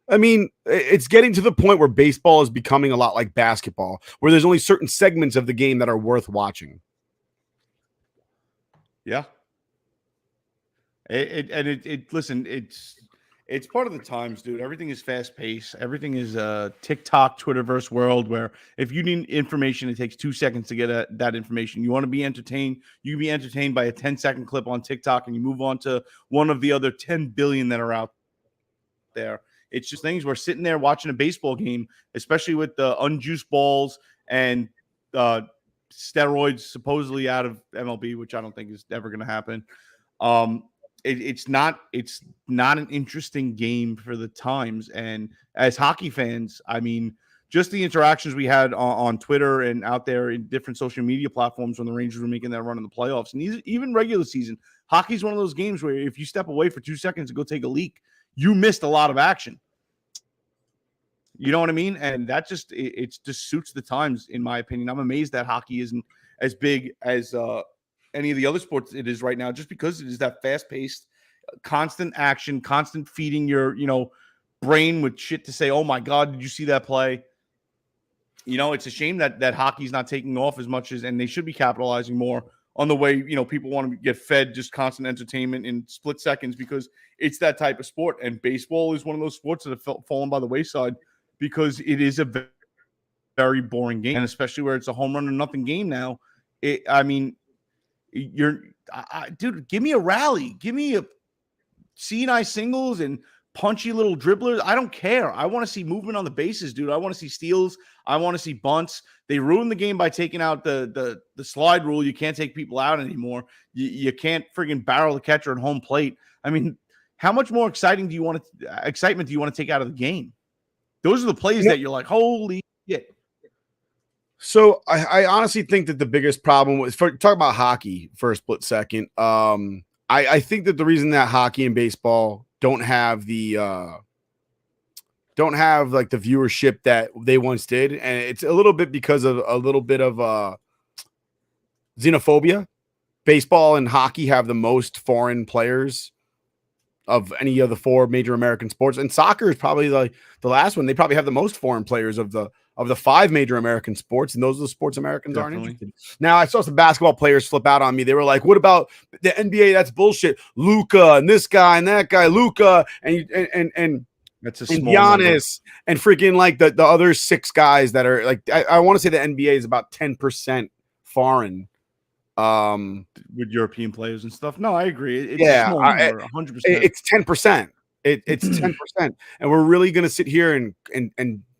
I mean, it's getting to the point where baseball is becoming a lot like basketball, where there's only certain segments of the game that are worth watching. Yeah. Listen, it's part of the times, dude. Everything is fast paced. Everything is a TikTok, Twitterverse world where if you need information, it takes 2 seconds to get that information. You want to be entertained. You can be entertained by a 10-second clip on TikTok, and you move on to one of the other 10 billion that are out there. It's just things we're sitting there watching a baseball game, especially with the unjuiced balls and steroids supposedly out of MLB, which I don't think is ever going to happen. It's not an interesting game for the times. And as hockey fans, I mean, just the interactions we had on Twitter and out there in different social media platforms when the Rangers were making that run in the playoffs, and even regular season, hockey is one of those games where if you step away for 2 seconds to go take a leak, you missed a lot of action. You know what I mean? And that just just suits the times, in my opinion. I'm amazed that hockey isn't as big as any of the other sports it is right now, just because it is that fast-paced, constant action, constant feeding your brain with shit to say, oh my God, did you see that play? It's a shame that hockey's not taking off as much and they should be capitalizing more on the way, people want to get fed just constant entertainment in split seconds, because it's that type of sport. And baseball is one of those sports that have fallen by the wayside because it is a very boring game. And especially where it's a home run or nothing game now. Dude, give me a rally. Give me a C&I singles and punchy little dribblers. I don't care. I want to see movement on the bases, dude. I want to see steals. I want to see bunts. They ruined the game by taking out the slide rule. You can't take people out anymore. You can't friggin' barrel the catcher at home plate. I mean, how much more excitement do you want to take out of the game? Those are the plays that you're like, holy shit. So I honestly think that the biggest problem was, talk about hockey for a split second. I think that the reason that hockey and baseball don't have the viewership that they once did, and it's a little bit because of a little bit of xenophobia. Baseball and hockey have the most foreign players of any of the 4 major American sports, and soccer is probably the last one. They probably have the most foreign players of the 5 major American sports, and those are the sports Americans aren't interested in. Now, I saw some basketball players flip out on me. They were like, what about the NBA? That's bullshit. Luka and this guy and that guy, Luka and that's a and small Giannis number. And freaking like the other 6 guys that are like, I want to say the NBA is about 10% foreign. With European players and stuff. No, I agree. It's Yeah, a small number, 100%. It's 10%. It's 10%. And we're really going to sit here and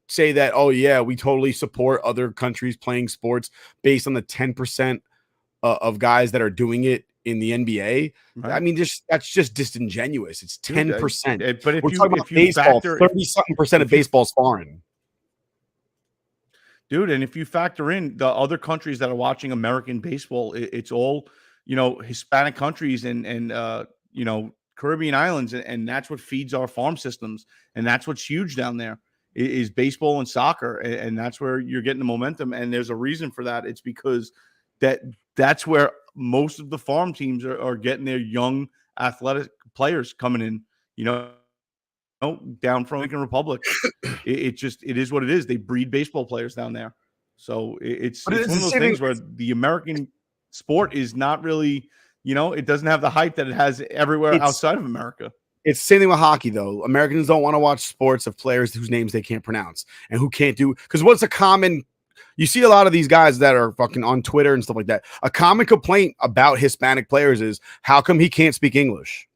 say that, oh yeah, we totally support other countries playing sports based on the 10% of guys that are doing it in the NBA. Right. I mean, that's just disingenuous. It's 10%. But we're talking about baseball, 30-something% of baseball's foreign. Dude, and if you factor in the other countries that are watching American baseball, it's all, Hispanic countries and Caribbean islands, and that's what feeds our farm systems, and that's what's huge down there is baseball and soccer, and that's where you're getting the momentum, and there's a reason for that. It's because that's where most of the farm teams are getting their young athletic players coming in, down from Dominican Republic. It is what it is. They breed baseball players down there. So it's one of those things where the American sport is not really, it doesn't have the hype that it has everywhere outside of America. It's the same thing with hockey, though. Americans don't want to watch sports of players whose names they can't pronounce and who can't do. Because what's a common? You see a lot of these guys that are fucking on Twitter and stuff like that. A common complaint about Hispanic players is how come he can't speak English?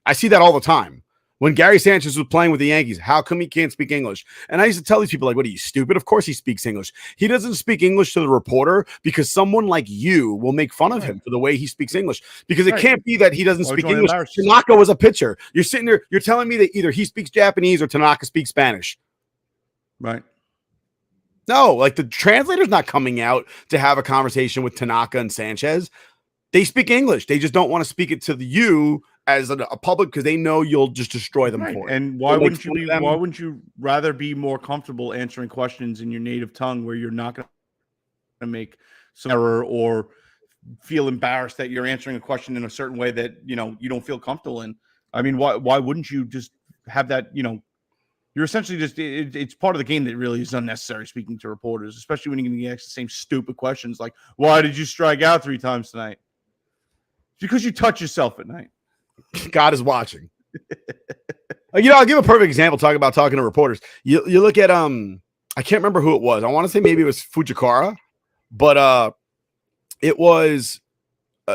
I see that all the time. When Gary Sanchez was playing with the Yankees, how come he can't speak English? And I used to tell these people, like, what are you, stupid? Of course he speaks English. He doesn't speak English to the reporter because someone like you will make fun of him for the way he speaks English. Because it can't be that he doesn't speak English. Tanaka was a pitcher. You're sitting there, you're telling me that either he speaks Japanese or Tanaka speaks Spanish. Right. No, like the translator's not coming out to have a conversation with Tanaka and Sanchez. They speak English. They just don't want to speak it to you as a public because they know you'll just destroy them for it. And why wouldn't you rather be more comfortable answering questions in your native tongue where you're not going to make some error or feel embarrassed that you're answering a question in a certain way that, you don't feel comfortable in? I mean, why wouldn't you just have that, you're essentially just, it's part of the game that really is unnecessary speaking to reporters, especially when you're going to get the same stupid questions like, why did you strike out 3 times tonight? Because you touch yourself at night. God is watching. I'll give a perfect example talking to reporters. You look at I can't remember who it was. I want to say maybe it was Fujikara, but it was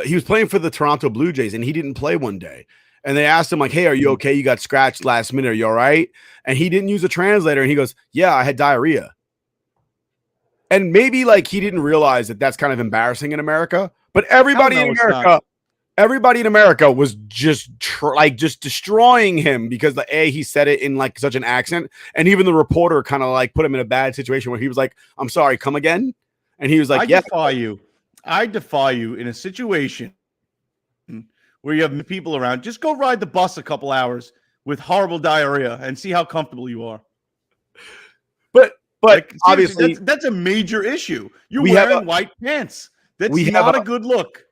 he was playing for the Toronto Blue Jays and he didn't play one day. And they asked him like, "Hey, are you okay? You got scratched last minute. Are you all right?" And he didn't use a translator and he goes, "Yeah, I had diarrhea." And maybe like he didn't realize that that's kind of embarrassing in America, but everybody in America was just just destroying him because he said it in like such an accent. And even the reporter kind of like put him in a bad situation where he was like, "I'm sorry, come again." And he was like, I defy you in a situation where you have people around. Just go ride the bus a couple hours with horrible diarrhea and see how comfortable you are. But like, obviously that's a major issue. You're wearing white pants. That's not a good look.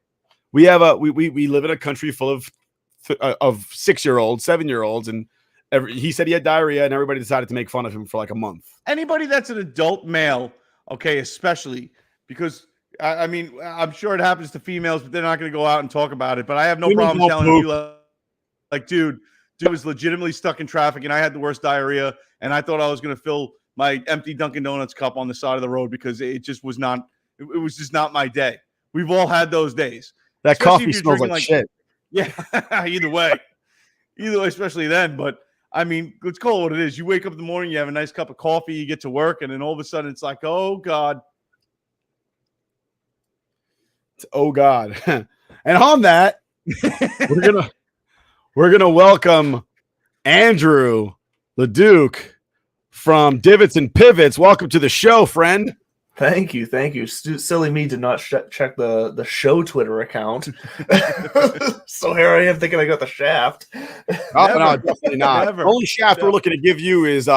We have we live in a country full of 6-year-olds, 7-year-olds, and he said he had diarrhea, and everybody decided to make fun of him for like a month. Anybody that's an adult male, okay, especially because I mean I'm sure it happens to females, but they're not going to go out and talk about it. But I have no problem telling you, like, dude was legitimately stuck in traffic, and I had the worst diarrhea, and I thought I was going to fill my empty Dunkin' Donuts cup on the side of the road because it just was not. It was just not my day. We've all had those days. That especially coffee smells like shit. Yeah, either way, especially then. But I mean, let's call it what it is. You wake up in the morning, you have a nice cup of coffee, you get to work, and then all of a sudden it's like, oh God. Oh God. And on that, we're gonna welcome Andrew LeDuc from Divots and Pivots. Welcome to the show, friend. Thank you. Silly me did not check the show Twitter account. So here I am thinking I got the shaft. No, definitely not. The only shaft we're looking to give you is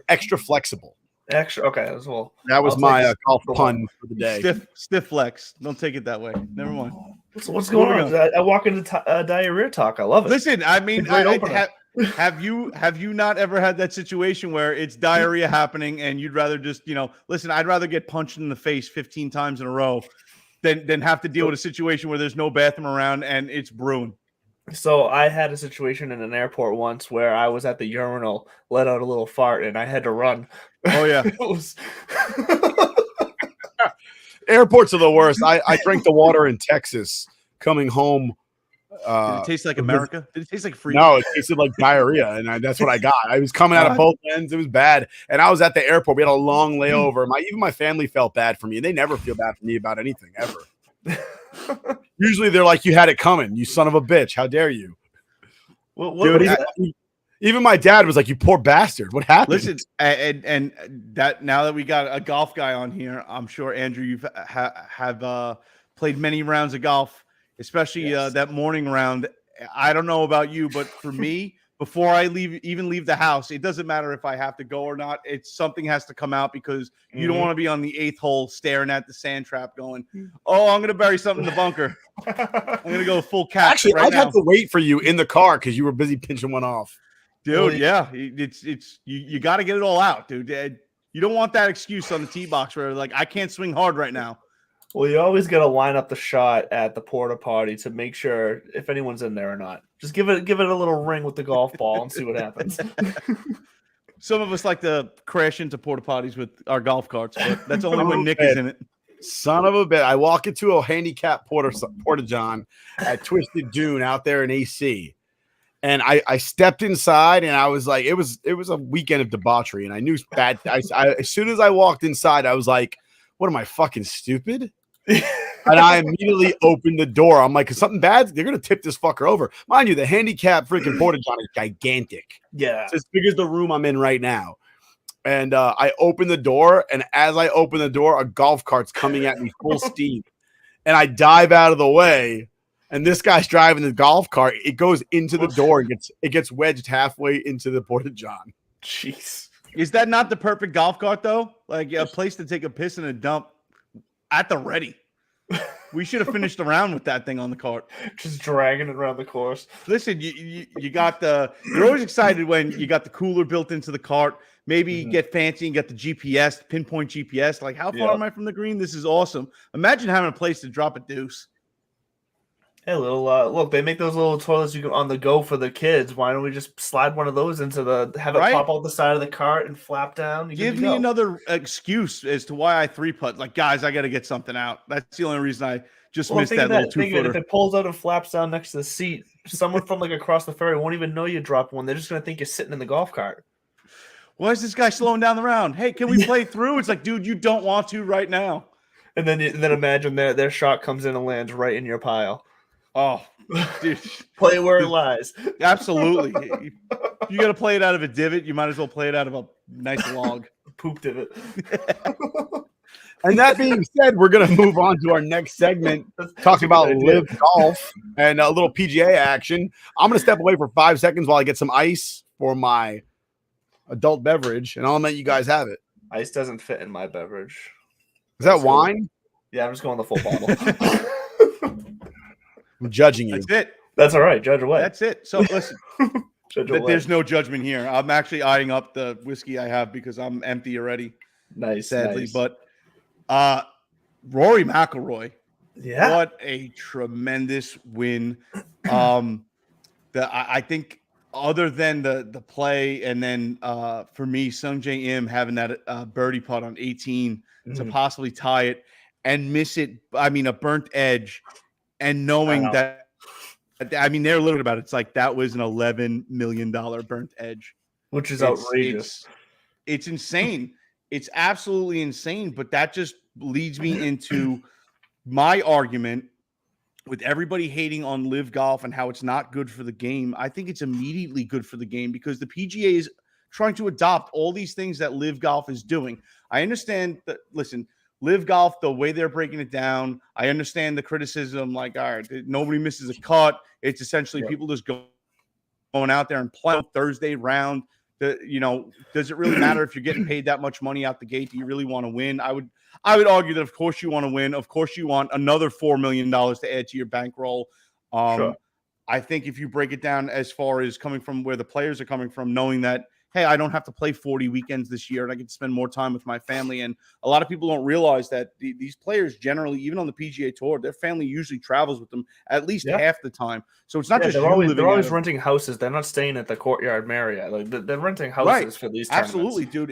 extra flexible. Okay, as well. That was my golf pun for the day. Stiff flex. Don't take it that way. Never mind. What's going on? I walk into diarrhea talk. I love it. Listen, I mean, have you not ever had that situation where it's diarrhea happening and you'd rather just, listen, I'd rather get punched in the face 15 times in a row than have to deal with a situation where there's no bathroom around and it's brewing. So I had a situation in an airport once where I was at the urinal, let out a little fart, and I had to run. Oh, yeah. Airports are the worst. I drank the water in Texas coming home. Did it taste like America? Did it taste like free? No, it tasted like diarrhea, and that's what I got. I was coming out of both ends. It was bad, and I was at the airport. We had a long layover. Even my family felt bad for me. They never feel bad for me about anything ever. Usually, they're like, "You had it coming, you son of a bitch! How dare you?" Dude, even my dad was like, "You poor bastard! What happened?" Listen, and that now that we got a golf guy on here, I'm sure Andrew, you've have played many rounds of golf. Especially that morning round. I don't know about you, but for me, before I leave the house, it doesn't matter if I have to go or not. Something has to come out because you don't want to be on the 8th hole staring at the sand trap going, "Oh, I'm going to bury something in the bunker. I'm going to go full catch." Actually, I've had to wait for you in the car because you were busy pinching one off. Dude, yeah. It's you got to get it all out, dude. You don't want that excuse on the tee box where like, I can't swing hard right now. Well, you always got to line up the shot at the porta potty to make sure if anyone's in there or not. Just give it a little ring with the golf ball and see what happens. Some of us like to crash into porta potties with our golf carts, but that's only when Nick Okay. is in it. Son of a bitch. I walk into a handicap porta john at Twisted Dune out there in AC. And I stepped inside and I was like, it was a weekend of debauchery. And I knew bad. As soon as I walked inside, I was like, what am I, fucking stupid? And I immediately opened the door. I'm like, is something bad? They're going to tip this fucker over. Mind you, the handicap freaking porta john is gigantic. Yeah. It's as big as the room I'm in right now. And I open the door, and as I open the door, a golf cart's coming at me full steam. And I dive out of the way, and this guy's driving the golf cart. It goes into the door and it gets wedged halfway into the porta john. Jeez. Is that not the perfect golf cart, though? Like a place to take a piss and a dump at the ready. We should have finished the round with that thing on the cart. Just dragging it around the course. Listen, you got you're always excited when you got the cooler built into the cart. Maybe you get fancy and get the GPS, pinpoint GPS. Like, how far am I from the green? This is awesome. Imagine having a place to drop a deuce. Hey, little look, they make those little toilets you can on the go for the kids. Why don't we just slide one of those into have it pop out the side of the cart and flap down? Give me another excuse as to why I 3-putt. Like, guys, I got to get something out. That's the only reason I just missed that little 2-footer. If it pulls out and flaps down next to the seat, someone from like across the ferry won't even know you dropped one. They're just gonna think you're sitting in the golf cart. Why is this guy slowing down the round? Hey, can we play through? It's like, dude, you don't want to right now. And then imagine their shot comes in and lands right in your pile. Oh, dude. Play where it lies. Absolutely. You got to play it out of a divot. You might as well play it out of a nice log. Poop divot. And that being said, we're going to move on to our next segment, talking about live golf and a little PGA action. I'm going to step away for 5 seconds while I get some ice for my adult beverage, and I'll let you guys have it. Ice doesn't fit in my beverage. Is that wine? Yeah, I'm just going the full bottle. I'm judging you. That's it. That's all right. Judge away. That's it. So listen, there's no judgment here. I'm actually eyeing up the whiskey I have because I'm empty already. Nice, sadly. nice. But Rory McIlroy, yeah, what a tremendous win. I think other than the play, and then for me, Sung Jae Im having that birdie putt on 18 to possibly tie it and miss it. I mean, a burnt edge. And knowing that, I mean, they're literally about it. It's like that was an $11 million burnt edge, which is outrageous. It's insane. It's absolutely insane. But that just leads me into my argument with everybody hating on live golf and how it's not good for the game. I think it's immediately good for the game because the PGA is trying to adopt all these things that live golf is doing. I understand that. Listen. Live golf, the way they're breaking it down, I understand the criticism. Like, all right, nobody misses a cut. It's essentially people just going out there and playing Thursday round. Does it really matter if you're getting paid that much money out the gate? Do you really want to win? I would argue that of course you want to win. Of course you want another $4 million to add to your bankroll. Sure. I think if you break it down as far as coming from where the players are coming from, knowing that, hey, I don't have to play 40 weekends this year and I get to spend more time with my family. And a lot of people don't realize that these players generally, even on the PGA Tour, their family usually travels with them at least half the time. So it's not just they're always renting houses. They're not staying at the Courtyard Marriott. Like they're renting houses for these tournaments. Absolutely, dude.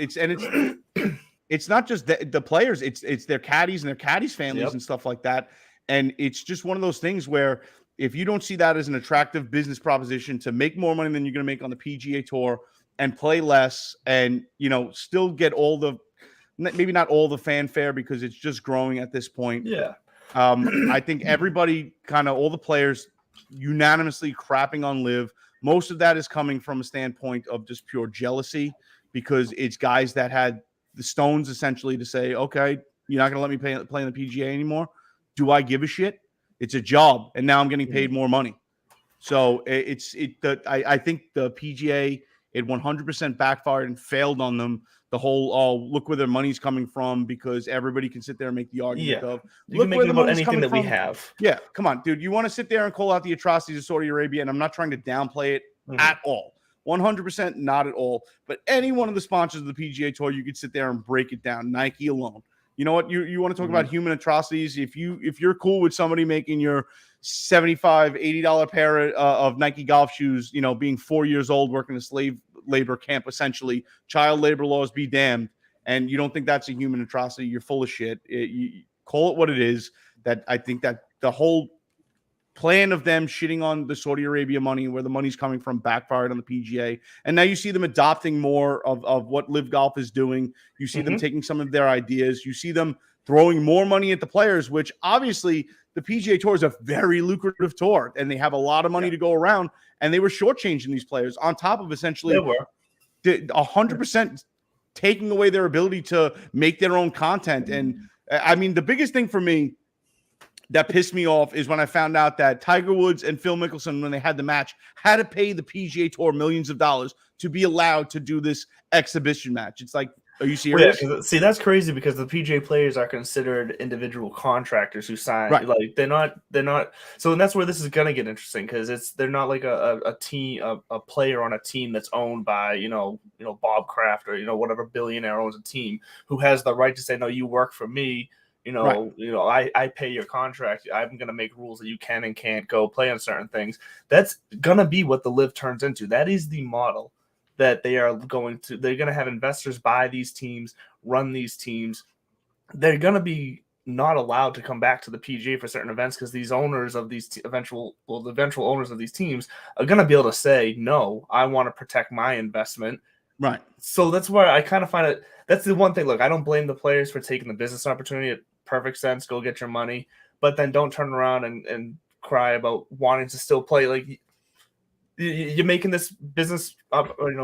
It's not just the players. It's their caddies and their caddies' families and stuff like that. And it's just one of those things where if you don't see that as an attractive business proposition to make more money than you're going to make on the PGA Tour and play less and, still get maybe not all the fanfare because it's just growing at this point. Yeah. I think everybody all the players unanimously crapping on live. Most of that is coming from a standpoint of just pure jealousy because it's guys that had the stones essentially to say, okay, you're not going to let me play in the PGA anymore. Do I give a shit? It's a job. And now I'm getting paid more money. So I think the PGA, it 100% backfired and failed on them. The whole, look where their money's coming from because everybody can sit there and make the argument of, you can make it about anything that we have. Yeah, come on, dude. You want to sit there and call out the atrocities of Saudi Arabia, and I'm not trying to downplay it at all. 100% not at all. But any one of the sponsors of the PGA Tour, you could sit there and break it down. Nike alone. You know what? You want to talk about human atrocities? If you're cool with somebody making your $75-$80 pair of Nike golf shoes, you know, being 4 years old, working a slave labor camp, essentially, child labor laws be damned, and you don't think that's a human atrocity, you're full of shit. You call it what it is. That I think that the whole plan of them shitting on the Saudi Arabia money, where the money's coming from, backfired on the PGA. And now you see them adopting more of what Live Golf is doing. You see them taking some of their ideas. You see them throwing more money at the players, which obviously the PGA Tour is a very lucrative tour, and they have a lot of money to go around, and they were shortchanging these players on top of essentially 100% taking away their ability to make their own content. And I mean, the biggest thing for me that pissed me off is when I found out that Tiger Woods and Phil Mickelson, when they had the match, had to pay the PGA Tour millions of dollars to be allowed to do this exhibition match. It's like, are you serious? Well, yeah, see, that's crazy because the PGA players are considered individual contractors who sign. Right. Like they're not. So, and that's where this is going to get interesting because they're not like a team, a player on a team that's owned by you know Bob Kraft or whatever billionaire owns a team who has the right to say, no, you work for me. I pay your contract. I'm going to make rules that you can and can't go play on certain things. That's going to be what the Live turns into. That is the model that they're going to have investors buy these teams, run these teams. They're going to be not allowed to come back to the PGA for certain events because these owners of these eventual owners of these teams are going to be able to say, no, I want to protect my investment. Right. So that's where I kind of find it. That's the one thing. Look, I don't blame the players for taking the business opportunity. Perfect sense. Go get your money, but then don't turn around and cry about wanting to still play. Like you're making this business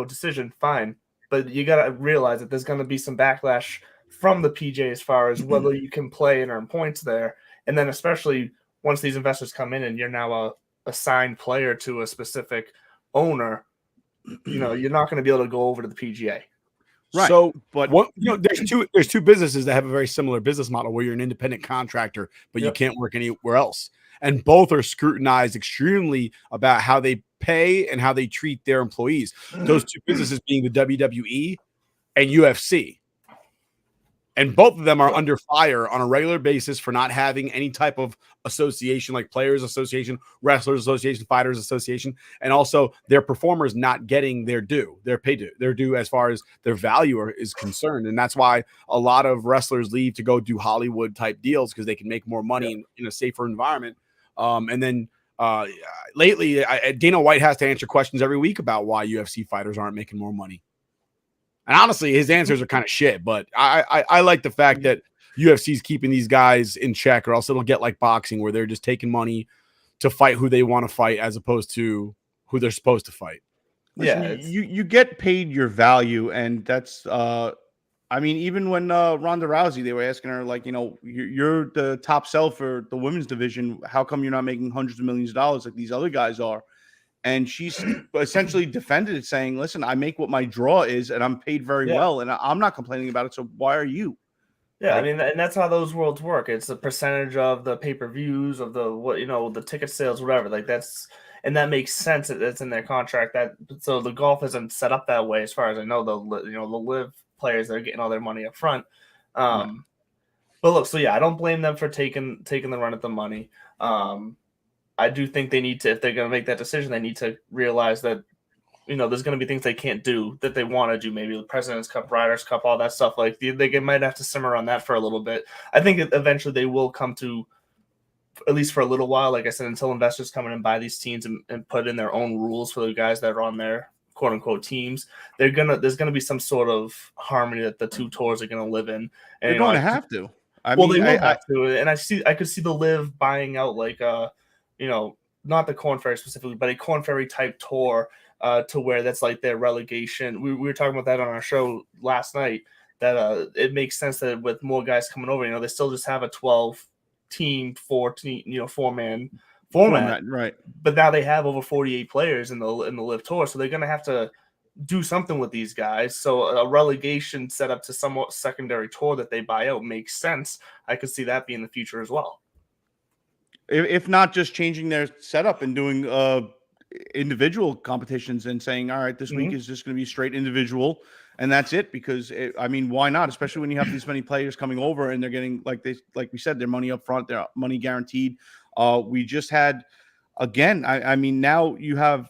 decision, fine, but you got to realize that there's going to be some backlash from the PGA as far as whether you can play and earn points there, and then especially once these investors come in and you're now a assigned player to a specific owner, you're not going to be able to go over to the PGA. Right. So, but there's two businesses that have a very similar business model where you're an independent contractor, but you can't work anywhere else. And both are scrutinized extremely about how they pay and how they treat their employees. Those two businesses being the WWE and UFC. And both of them are under fire on a regular basis for not having any type of association, like Players Association, Wrestlers Association, Fighters Association, and also their performers not getting their due, their due as far as their value is concerned. And that's why a lot of wrestlers leave to go do Hollywood type deals because they can make more money in a safer environment. And then lately, Dana White has to answer questions every week about why UFC fighters aren't making more money. And honestly, his answers are kind of shit, but I like the fact that UFC is keeping these guys in check, or else it'll get like boxing where they're just taking money to fight who they want to fight as opposed to who they're supposed to fight. Listen, you get paid your value, and that's I mean, even when Ronda Rousey, they were asking her, like, you're the top sell for the women's division. How come you're not making hundreds of millions of dollars like these other guys are? And she's essentially defended it, saying, listen, I make what my draw is, and I'm paid very well, and I'm not complaining about it, so why are you? Yeah, I mean, and that's how those worlds work. It's a percentage of the pay-per-views, of the ticket sales, whatever. Like and that makes sense. That's in their contract. So the golf isn't set up that way, as far as I know. The Live players that are getting all their money up front. But look, so yeah, I don't blame them for taking the run at the money. I do think they need to, if they're going to make that decision, they need to realize that, there's going to be things they can't do that they want to do. Maybe the President's Cup, Riders Cup, all that stuff. Like they might have to simmer on that for a little bit. I think that eventually they will come to, at least for a little while, like I said, until investors come in and buy these teams and put in their own rules for the guys that are on their quote unquote teams. There's going to be some sort of harmony that the two tours are going to live in. And they're going to have to. They will have to. And I could see the Live buying out like not the Corn Ferry specifically, but a Corn Ferry type tour to where that's like their relegation. We were talking about that on our show last night, that it makes sense that with more guys coming over, they still just have a 12-team, 4-man format. Right. But now they have over 48 players in the Live Tour, so they're going to have to do something with these guys. So a relegation set up to somewhat secondary tour that they buy out makes sense. I could see that being the future as well. If not just changing their setup and doing individual competitions and saying, all right, this week is just going to be straight individual. and that's it. Because I mean, why not? Especially when you have this many players coming over and they're getting like we said, their money up front, their money guaranteed. We just had again. I mean, now you have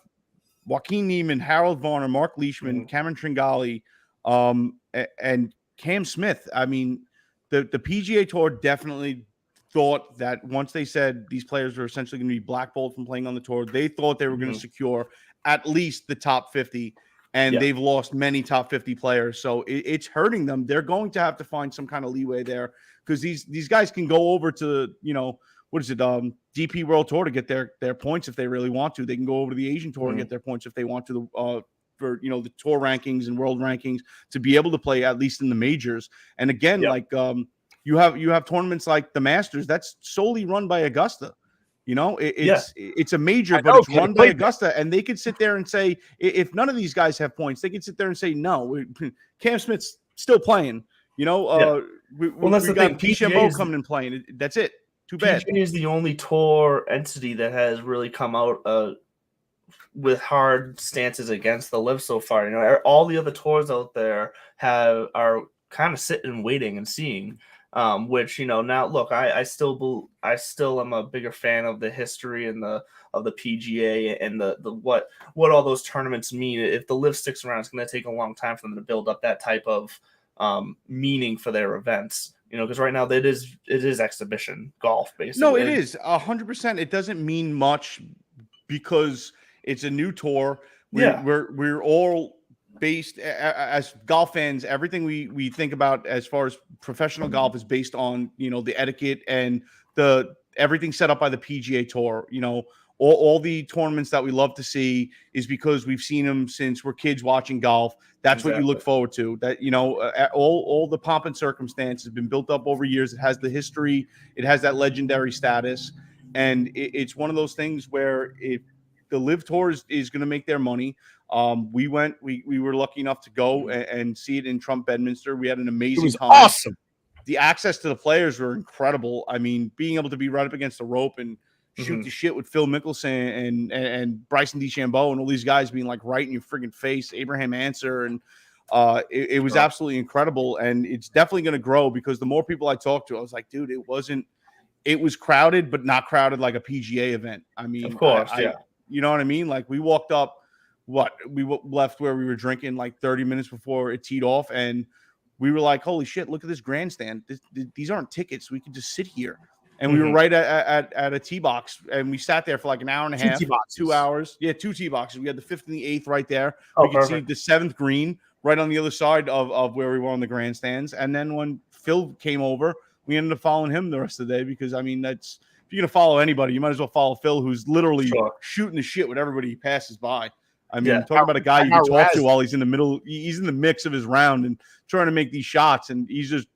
Joaquin Neiman, Harold Varner, Mark Leishman, Cameron Tringali, and Cam Smith. I mean, the PGA Tour definitely thought that once they said these players were essentially going to be blackballed from playing on the tour, they thought they were going to secure at least the top 50, and they've lost many top 50 players. So it's hurting them. They're going to have to find some kind of leeway there, because these guys can go over to, what is it, DP World Tour to get their points if they really want to. They can go over to the Asian Tour and get their points if they want to, for the tour rankings and world rankings, to be able to play at least in the majors. And again, you have tournaments like the Masters that's solely run by Augusta. It's a major, but it's run by Augusta, and they could sit there and say, if none of these guys have points, they could sit there and say, no, Cam Smith's still playing. We got DeChambeau coming and playing. That's it. Too bad. PGA is the only tour entity that has really come out with hard stances against the LIV so far. All the other tours out there are kind of sitting and waiting and seeing. Which now look, I still am a bigger fan of the history and of the PGA and the what all those tournaments mean. If the LIV sticks around, it's going to take a long time for them to build up that type of meaning for their events. Because right now it is exhibition golf basically. No, it is 100%. It doesn't mean much because it's a new tour. We're all based as golf fans. Everything we think about as far as professional golf is based on the etiquette and the everything set up by the PGA Tour. All the tournaments that we love to see is because we've seen them since we're kids watching golf. That's what you look forward to. That all the pomp and circumstance has been built up over years. It has the history. It has that legendary status, and it's one of those things where if the LIV Tour is going to make their money. We were lucky enough to go and see it in Trump Bedminster. We had an amazing time. Awesome. The access to the players were incredible. I mean, being able to be right up against the rope and shoot the shit with Phil Mickelson and Bryson DeChambeau and all these guys being like right in your friggin' face, Abraham Answer. And it was absolutely incredible. And it's definitely going to grow because the more people I talked to, I was like, dude, it was crowded, but not crowded like a PGA event. I mean, of course, you know what I mean? Like we walked up, we left where we were drinking like 30 minutes before it teed off, and we were like, holy shit, look at this grandstand. These aren't tickets. We could just sit here. And we were right at a tee box, and we sat there for like an hour and a half, 2 hours. Yeah, 2 tee boxes. We had the 5th and the 8th right there. We could see the 7th green right on the other side of where we were on the grandstands. And then when Phil came over, we ended up following him the rest of the day because, I mean, if you're going to follow anybody, you might as well follow Phil, who's literally shooting the shit with everybody he passes by. I mean, talking about a guy you can talk to while he's in the middle. He's in the mix of his round and trying to make these shots, and he's just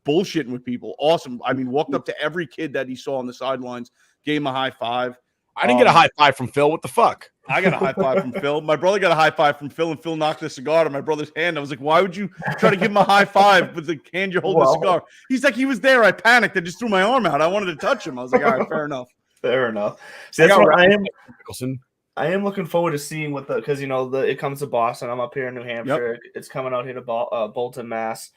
bullshitting with people. Awesome. I mean, walked up to every kid that he saw on the sidelines, gave him a high five. I didn't get a high five from Phil. What the fuck? I got a high five from Phil. My brother got a high five from Phil, and Phil knocked the cigar to my brother's hand. I was like, why would you try to give him a high five with the hand you're holding the cigar? He's like, he was there. I panicked. I just threw my arm out. I wanted to touch him. I was like, all right, fair enough. Fair enough. See, that's what I am looking forward to seeing what because it comes to Boston. I'm up here in New Hampshire. Yep. It's coming out here to Bolton, Mass.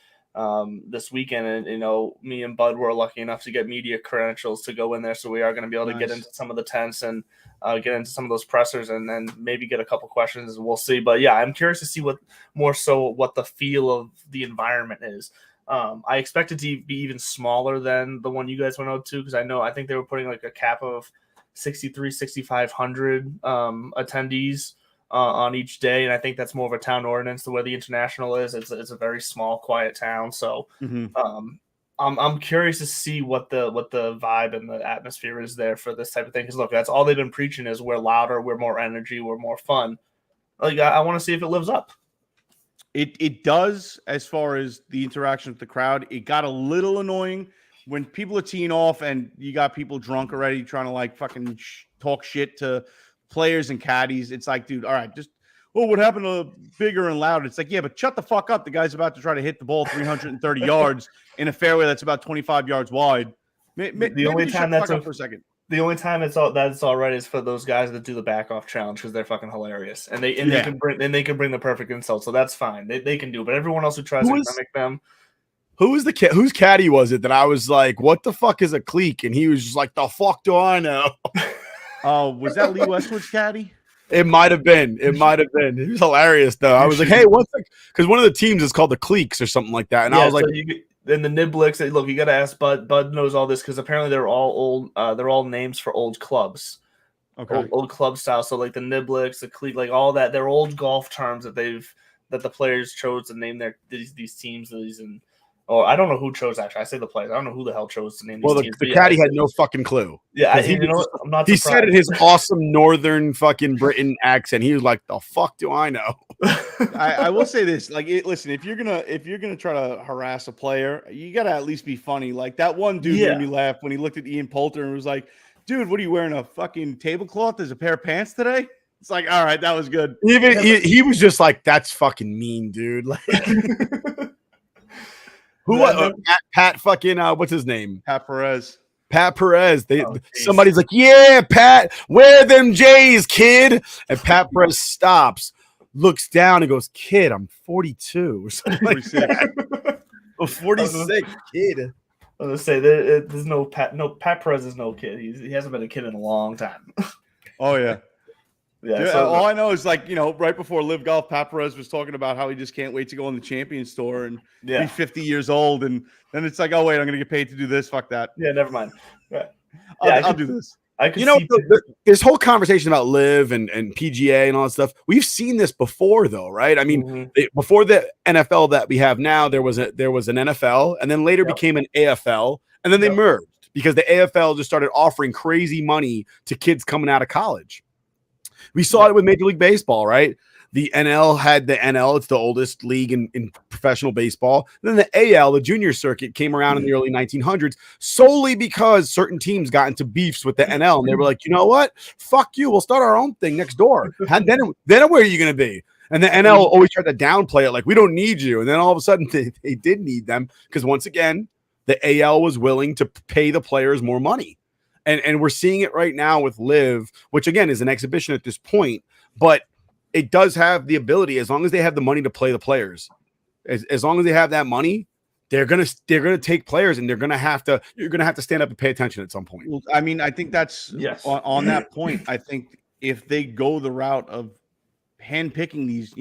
This weekend, and me and Bud were lucky enough to get media credentials to go in there, so we are going to be able to get into some of the tents and get into some of those pressers, and then maybe get a couple questions. We'll see, but yeah, I'm curious to see what the feel of the environment is. I expect it to be even smaller than the one you guys went out to, because I think they were putting like a cap of 6,500 attendees on each day, and I think that's more of a town ordinance the way the International is. It's a very small, quiet town, so I'm curious to see what the vibe and the atmosphere is there for this type of thing. Because look, that's all they've been preaching is we're louder, we're more energy, we're more fun. Like I want to see if it lives up. It does, as far as the interaction with the crowd. It got a little annoying when people are teeing off and you got people drunk already trying to like fucking talk shit to players and caddies. It's like, dude, all right, just what happened to bigger and louder? It's like, yeah, but shut the fuck up. The guy's about to try to hit the ball 330 yards in a fairway that's about 25 yards wide. The only time that's for a second. The only time that's all right is for those guys that do the back off challenge because they're fucking hilarious and they can bring the perfect insult, so that's fine. They can do it. But everyone else who tries to mimic them. Whose caddy was it that I was like, what the fuck is a clique? And he was just like, the fuck do I know? Oh, was that Lee Westwood's caddy? It might have been. It was hilarious though. I was like, hey, because one of the teams is called the Cliques or something like that. And I was like, then the Niblix, look, you got to ask Bud. Bud knows all this because apparently they're all old. They're all names for old clubs. Okay. Old club style. So like the Niblix, the Clique, like all that. They're old golf terms that the players chose to name these teams. I don't know who chose actually. I say the players. I don't know who the hell chose to name these teams. The caddy had no fucking clue. Yeah, I'm not. He said it his awesome northern fucking Britain accent. He was like, "The fuck do I know?" I will say this: listen, if you're gonna try to harass a player, you gotta at least be funny. Like that one dude made me laugh when he looked at Ian Poulter and was like, "Dude, what are you wearing? A fucking tablecloth as a pair of pants today?" It's like, all right, that was good. Even he was just like, "That's fucking mean, dude." Like. Pat fucking what's his name? Pat Perez. Somebody's like, yeah, Pat, wear them J's, kid. And Pat Perez stops, looks down, and goes, kid, I'm 42 or something 46. Like that. 46, kid. I was gonna say there's no Pat Perez is no kid. He hasn't been a kid in a long time. Oh yeah. Yeah, dude, all I know is right before Live Golf, Pat Perez was talking about how he just can't wait to go on the Champions Tour and be 50 years old. And then it's like, oh, wait, I'm going to get paid to do this. Fuck that. Yeah, never mind. Yeah. I'll do this. This whole conversation about Live and PGA and all that stuff, we've seen this before, though, right? I mean, before the NFL that we have now, there was an NFL, and then later became an AFL, and then they merged because the AFL just started offering crazy money to kids coming out of college. We saw it with Major League Baseball, right? The NL had the NL. It's the oldest league in professional baseball. And then the AL, the junior circuit, came around in the early 1900s solely because certain teams got into beefs with the NL. And they were like, you know what? Fuck you. We'll start our own thing next door. And then where are you going to be? And the NL always tried to downplay it like, we don't need you. And then all of a sudden, they did need them because, once again, the AL was willing to pay the players more money. And we're seeing it right now with Live, which again is an exhibition at this point, but it does have the ability, as long as they have the money to play the players, as long as they have that money, they're gonna take players, and you're gonna have to stand up and pay attention at some point. Well, I mean, I think that's on that point. I think if they go the route of handpicking these,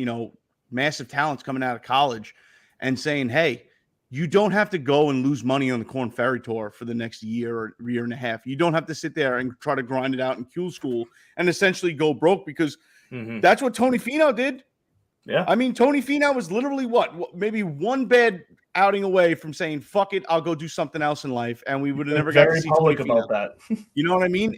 massive talents coming out of college and saying, hey, you don't have to go and lose money on the Corn Ferry Tour for the next year or year and a half. You don't have to sit there and try to grind it out in Q school and essentially go broke, because that's what Tony Finau did. Yeah. I mean, Tony Finau was literally maybe one bad outing away from saying, fuck it, I'll go do something else in life. And we would have never got to see Tony Finau. About that. You know what I mean?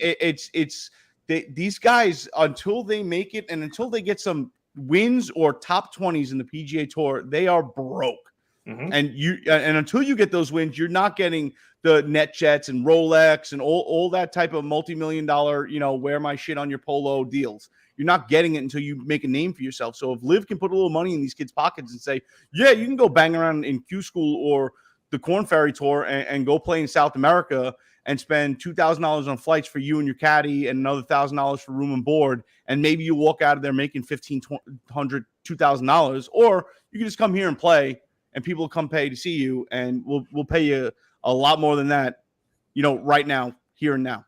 These guys, until they make it and until they get some wins or top 20s in the PGA Tour, they are broke. And until you get those wins, you're not getting the net jets and Rolex and all that type of multi-million-dollar, wear my shit on your polo deals. You're not getting it until you make a name for yourself. So if Liv can put a little money in these kids' pockets and say, yeah, you can go bang around in Q school or the Corn Ferry Tour and go play in South America and spend $2,000 on flights for you and your caddy and another $1,000 for room and board, and maybe you walk out of there making $1,500, $2,000, or you can just come here and play, and people will come pay to see you, and we'll pay you a lot more than that, right now, here and now.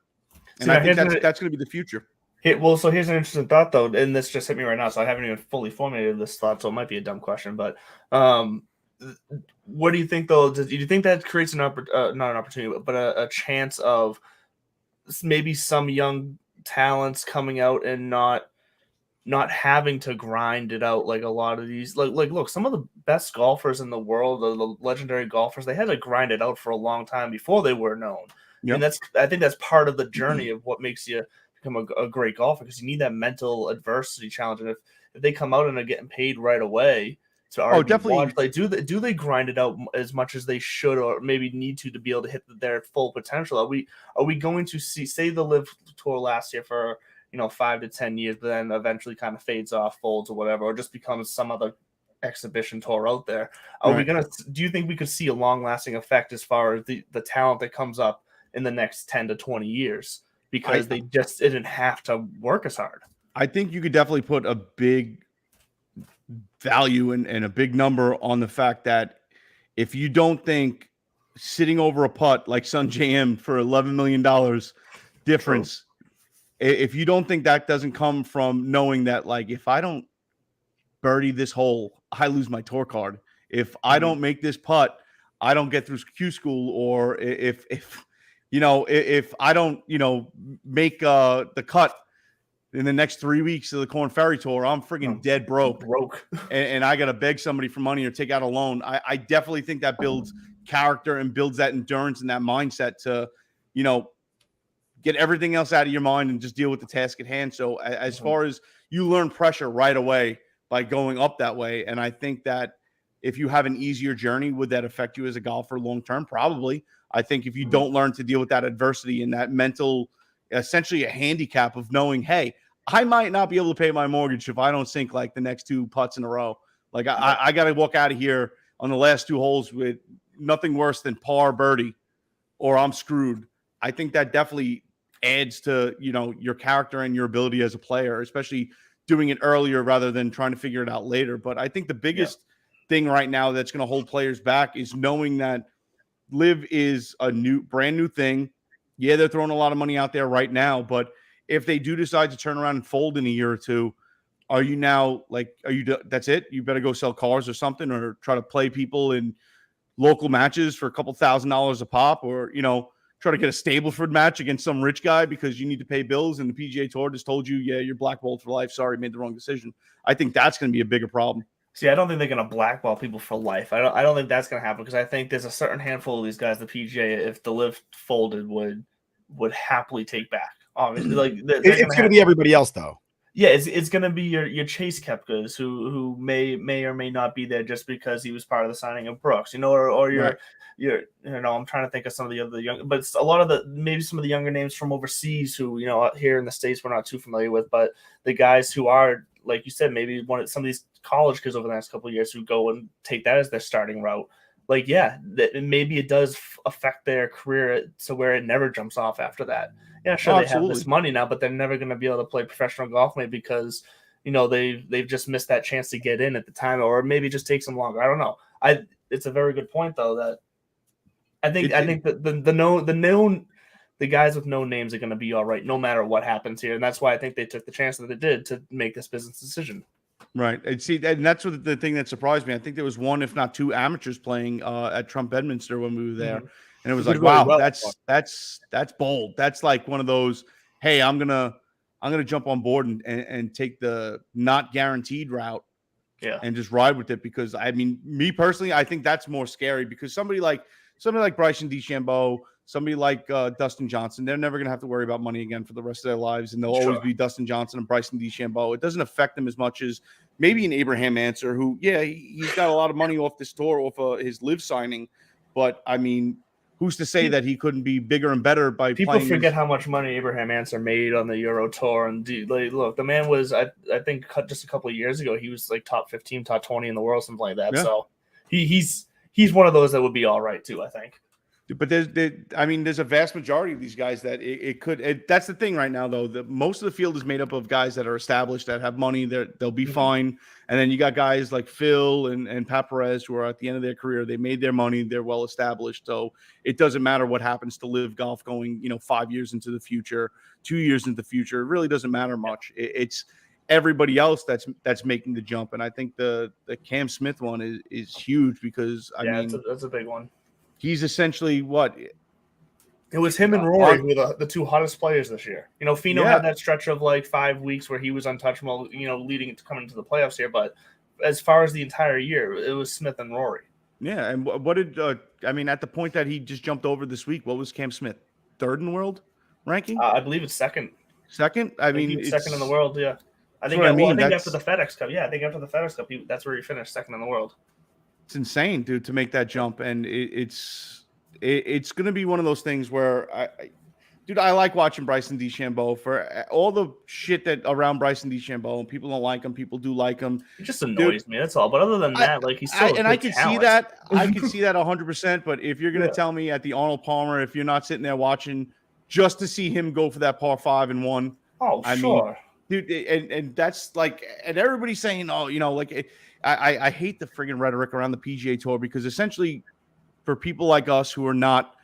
And I think that's going to be the future. So here's an interesting thought, though, and this just hit me right now, so I haven't even fully formulated this thought, so it might be a dumb question, but what do you think, though? Do you think that creates not an opportunity, but a chance of maybe some young talents coming out and not having to grind it out like a lot of these, like look, some of the best golfers in the world, the legendary golfers, they had to grind it out for a long time before they were known. Yep. And I think that's part of the journey of what makes you become a great golfer, because you need that mental adversity challenge. And if they come out and are getting paid right away to definitely watch, like, do they grind it out as much as they should or maybe need to be able to hit their full potential? Are we going to see, say the Live Tour last year for 5 to 10 years, but then eventually kind of fades off, folds or whatever, or just becomes some other exhibition tour out there? Do you think we could see a long lasting effect as far as the talent that comes up in the next 10 to 20 years because they just didn't have to work as hard. I think you could definitely put a big value and a big number on the fact that if you don't think sitting over a putt like Sun JM for $11 million difference, if you don't think that doesn't come from knowing that, like, if I don't birdie this hole, I lose my tour card. If I don't make this putt, I don't get through Q school. Or if I don't, make the cut in the next 3 weeks of the Corn Ferry Tour, I'm friggin' dead broke. And I got to beg somebody for money or take out a loan. I definitely think that builds character and builds that endurance and that mindset to, get everything else out of your mind and just deal with the task at hand. So as far as you learn pressure right away by going up that way. And I think that if you have an easier journey, would that affect you as a golfer long-term? Probably. I think if you don't learn to deal with that adversity and that mental, essentially a handicap of knowing, hey, I might not be able to pay my mortgage if I don't sink like the next 2 putts in a row. Like I got to walk out of here on the last 2 holes with nothing worse than par birdie or I'm screwed. I think that definitely adds to, your character and your ability as a player, especially doing it earlier rather than trying to figure it out later. But I think the biggest thing right now that's going to hold players back is knowing that Live is a brand new thing. Yeah, they're throwing a lot of money out there right now, but if they do decide to turn around and fold in a year or two, that's it? You better go sell cars or something, or try to play people in local matches for a couple $1,000s a pop, or, try to get a Stableford match against some rich guy because you need to pay bills and the PGA Tour just told you, yeah, you're blackballed for life. Sorry, made the wrong decision. I think that's going to be a bigger problem. See, I don't think they're going to blackball people for life. I don't think that's going to happen because I think there's a certain handful of these guys, the PGA, if the Live folded, would happily take back. Obviously, like it's going to be everybody else, though. Yeah, it's going to be your Chase Koepkas who may or may not be there just because he was part of the signing of Brooks, or your I'm trying to think of some of the other young, but it's a lot of maybe some of the younger names from overseas who, here in the States we're not too familiar with, but the guys who are, like you said, maybe some of these college kids over the next couple of years who go and take that as their starting route. Like, maybe it does affect their career to where it never jumps off after that. Yeah, sure, they have this money now, but they're never going to be able to play professional golf, maybe because, they've just missed that chance to get in at the time, or maybe it just takes them longer. I don't know. It's a very good point, though, that I think that the guys with no names are going to be all right no matter what happens here, and that's why I think they took the chance that they did to make this business decision. Right. And that's what the thing that surprised me. I think there was 1, if not 2 amateurs playing at Trump Bedminster when we were there. Mm-hmm. And it was like, wow, that's bold. That's like one of those, hey, I'm gonna jump on board and take the not guaranteed route, and just ride with it. Because I mean, me personally, I think that's more scary because somebody like Bryson DeChambeau, somebody like Dustin Johnson, they're never gonna have to worry about money again for the rest of their lives, and they'll always be Dustin Johnson and Bryson DeChambeau. It doesn't affect them as much as maybe an Abraham Answer, who he's got a lot of money off this tour, off his Live signing, but I mean, who's to say that he couldn't be bigger and better by people forget how much money Abraham Answer made on the Euro Tour. And look, the man was, I think just a couple of years ago, he was like top 15, top 20 in the world, something like that. Yeah. So he's one of those that would be all right too, I think. But there's a vast majority of these guys that it could. That's the thing right now, though. Most of the field is made up of guys that are established, that have money. They'll be fine. And then you got guys like Phil and Pat Perez who are at the end of their career. They made their money. They're well established. So it doesn't matter what happens to Live Golf going, 5 years into the future, 2 years into the future. It really doesn't matter much. It's everybody else that's making the jump. And I think the Cam Smith one is huge because that's a big one. He's essentially what? It was him and Rory who were the 2 hottest players this year. Finau had that stretch of like 5 weeks where he was untouchable, leading to coming to the playoffs here. But as far as the entire year, it was Smith and Rory. Yeah, and what did at the point that he just jumped over this week, what was Cam Smith? 3rd in the world ranking? I believe it's 2nd. 2nd? I mean, it's 2nd in the world. Yeah, I think after the FedEx Cup. Yeah, I think after the FedEx Cup, that's where he finished 2nd in the world. It's insane, dude, to make that jump, and it's going to be one of those things where I like watching Bryson DeChambeau for all the shit that around Bryson DeChambeau, and people don't like him, people do like him. It just annoys me. That's all. But other than that, he's still I can see that. I can see that 100%. But if you're going to tell me at the Arnold Palmer, if you're not sitting there watching just to see him go for that par 5 and 1. Oh, I sure. Dude, and that's like, and everybody's saying, oh, like I hate the friggin' rhetoric around the PGA Tour, because essentially for people like us who are not,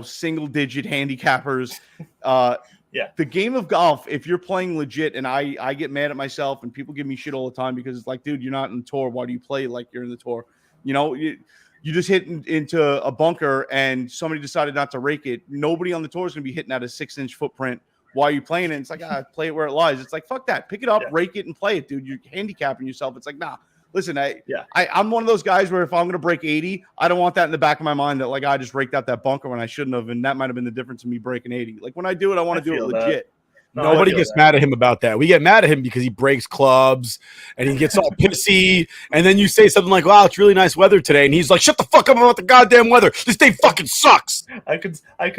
single digit handicappers, the game of golf, if you're playing legit, and I get mad at myself and people give me shit all the time because it's like, dude, you're not in the tour. Why do you play like you're in the tour? You just hit into a bunker and somebody decided not to rake it. Nobody on the tour is going to be hitting at a 6-inch footprint. Why are you playing it? It's like, play it where it lies. It's like, fuck that. Pick it up, rake it, and play it, dude. You're handicapping yourself. It's like, nah. Listen, I'm one of those guys where if I'm going to break 80, I don't want that in the back of my mind that, like, I just raked out that bunker when I shouldn't have, and that might have been the difference in me breaking 80. Like, when I do it, I want to do it legit. Nobody gets mad at him about that. We get mad at him because he breaks clubs and he gets all pissy. And then you say something like, wow, it's really nice weather today. And he's like, shut the fuck up about the goddamn weather. This day fucking sucks. I could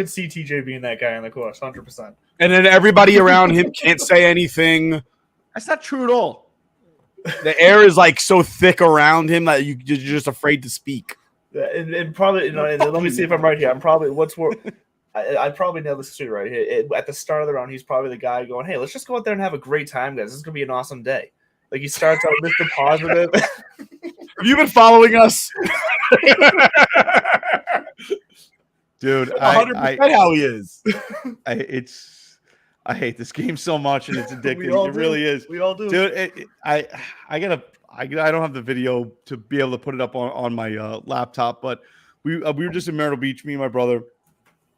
see TJ being that guy on the course, 100%. And then everybody around him can't say anything. That's not true at all. The air is like so thick around him that you're just afraid to speak. And probably, and let me see if I'm right here. I'm probably, I probably nailed this too right here. At the start of the round, he's probably the guy going, hey, let's just go out there and have a great time, guys. This is going to be an awesome day. Like, he starts out with Mr. Positive. Have you been following us? Dude, 100% how he is. I hate this game so much, and it's addicting. It do. really is. We all do. Dude, I don't have the video to be able to put it up on my laptop, but we were just in Myrtle Beach, me and my brother,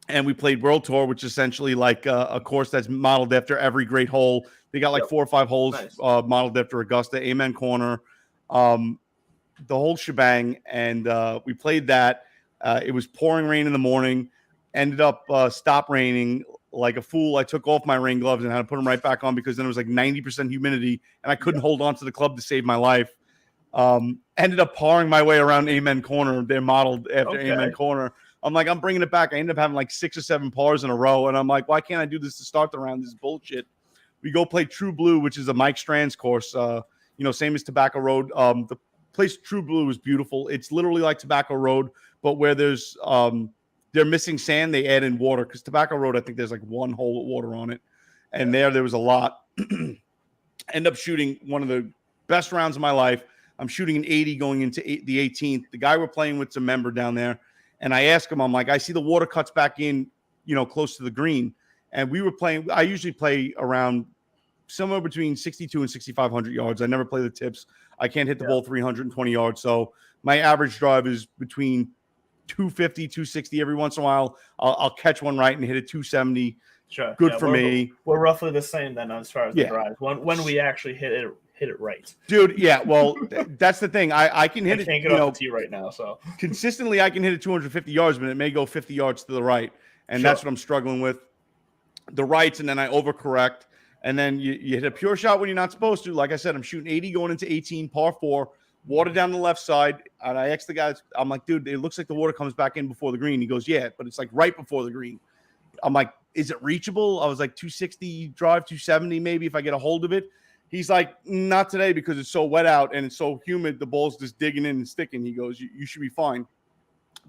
and we played World Tour, which is essentially like a course that's modeled after every great hole. They got like 4 or 5 holes modeled after Augusta, Amen Corner, the whole shebang, and we played that. It was pouring rain in the morning, ended up stop raining like a fool. I took off my rain gloves and had to put them right back on because then it was like 90% humidity and I couldn't hold on to the club to save my life. Ended up parring my way around Amen Corner. They're modeled after Amen Corner. I'm like, I'm bringing it back. I ended up having like 6 or 7 pars in a row. And I'm like, why can't I do this to start the round? This is bullshit. We go play True Blue, which is a Mike Strand's course, same as Tobacco Road. The place True Blue is beautiful. It's literally like Tobacco Road, but where there's they're missing sand, they add in water, because Tobacco Road, I think there's like 1 hole with water on it. And there was a lot. End up shooting one of the best rounds of my life. I'm shooting an 80 going into the 18th. The guy we're playing with's a member down there. And I asked him, I'm like, I see the water cuts back in, close to the green. And we were playing, I usually play around somewhere between 62 and 6,500 yards. I never play the tips. I can't hit the ball 320 yards. So my average drive is between 250, 260 every once in a while. I'll catch one right and hit it 270. Sure. Good for me. We're roughly the same then as far as the drive. When we actually hit it right. Dude, yeah, well, that's the thing. I can hit I it, can't get off the tee right now, so. Consistently, I can hit it 250 yards, but it may go 50 yards to the right. And that's what I'm struggling with. The rights, and then I overcorrect. And then you hit a pure shot when you're not supposed to. Like I said, I'm shooting 80 going into 18, par 4, water down the left side. And I asked the guys, I'm like, dude, it looks like the water comes back in before the green. He goes, yeah, but it's like right before the green. I'm like, is it reachable? I was like 260 drive, 270 maybe if I get a hold of it. He's like, not today because it's so wet out and it's so humid. The ball's just digging in and sticking. He goes, you should be fine.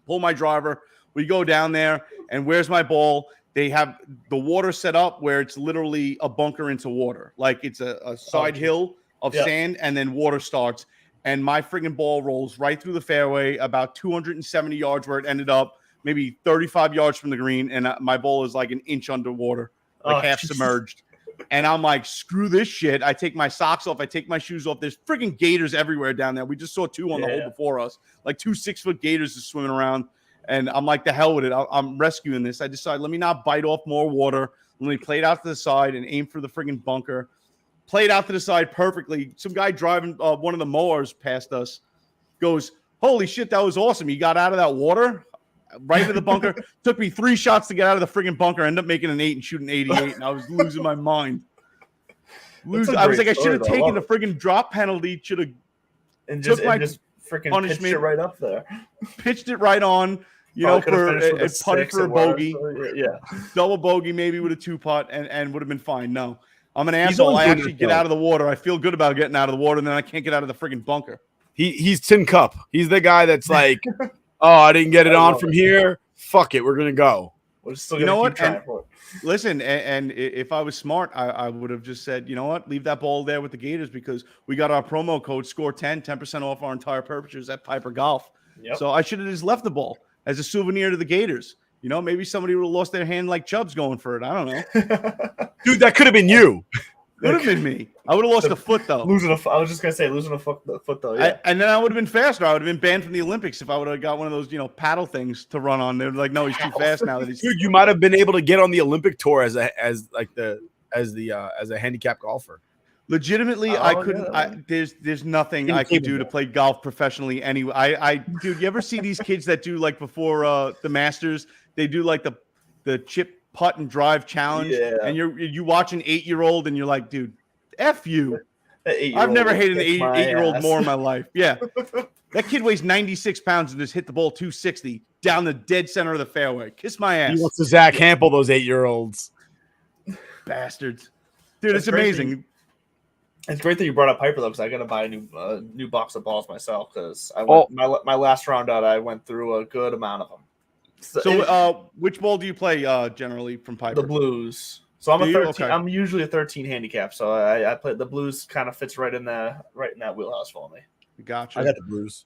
Pull my driver. We go down there, and where's my ball? They have the water set up where it's literally a bunker into water. Like it's a side hill of sand, and then water starts. And my friggin' ball rolls right through the fairway about 270 yards where it ended up, maybe 35 yards from the green. And my ball is like an inch underwater, like half submerged. And I'm like, screw this shit. I take my socks off. I take my shoes off. There's freaking gators everywhere down there. We just saw 2 on the hole before us. Like 2 6-foot gators just swimming around. And I'm like, the hell with it. I'm rescuing this. I decided, let me not bite off more water. Let me play it out to the side and aim for the friggin' bunker. Played out to the side perfectly. Some guy driving one of the mowers past us goes, holy shit, that was awesome. You got out of that water right into the bunker. Took me 3 shots to get out of the friggin' bunker. Ended up making an 8 and shooting 88. And I was losing my mind. I was like, I should have taken the friggin' drop penalty. Should have just freaking pitched it right up there. Pitched it right on. For a putt for a bogey. Double bogey maybe with a 2-putt and would have been fine. No, I'm an asshole. I actually get out of the water. I feel good about getting out of the water, and then I can't get out of the friggin' bunker. He's Tin Cup. He's the guy that's like, oh, I didn't get it on from here. Fuck it, we're gonna go. We're still You gonna know keep what? trying And for it. listen, and if I was smart, I would have just said, you know what, leave that ball there with the Gators because we got our promo code score 10% off our entire purchases at Piper Golf. Yep. So I should have just left the ball as a souvenir to the Gators. You know, maybe somebody would have lost their hand like Chubb's going for it. I don't know. Dude, that could have been you. Would have been me. I would have lost a foot though. I was just gonna say losing a foot though. Yeah. And then I would have been faster. I would have been banned from the Olympics if I would have got one of those, paddle things to run on. They're like, no, he's too fast now. That he's Dude, you might have been able to get on the Olympic tour as a handicapped golfer. legitimately. I couldn't. There's nothing I could do to play golf professionally anyway. Dude, you ever see these kids that do like before the Masters? They do like the chip putt and drive challenge, and you watch an 8-year-old and you're like, dude, F you. I've never hated an 8-year-old more in my life. Yeah. That kid weighs 96 pounds and just hit the ball 260 down the dead center of the fairway. Kiss my ass. He wants to Zach Hampel those 8-year-olds. Bastards. Dude, it's amazing. It's great that you brought up Piper though, because I got to buy a new box of balls myself. Because my last round out, I went through a good amount of them. So, which ball do you play generally from Piper? The blues. So I'm a 13. Okay. I'm usually a 13 handicap. So I play the blues. Kind of fits right in that wheelhouse for me. Gotcha. I got the blues.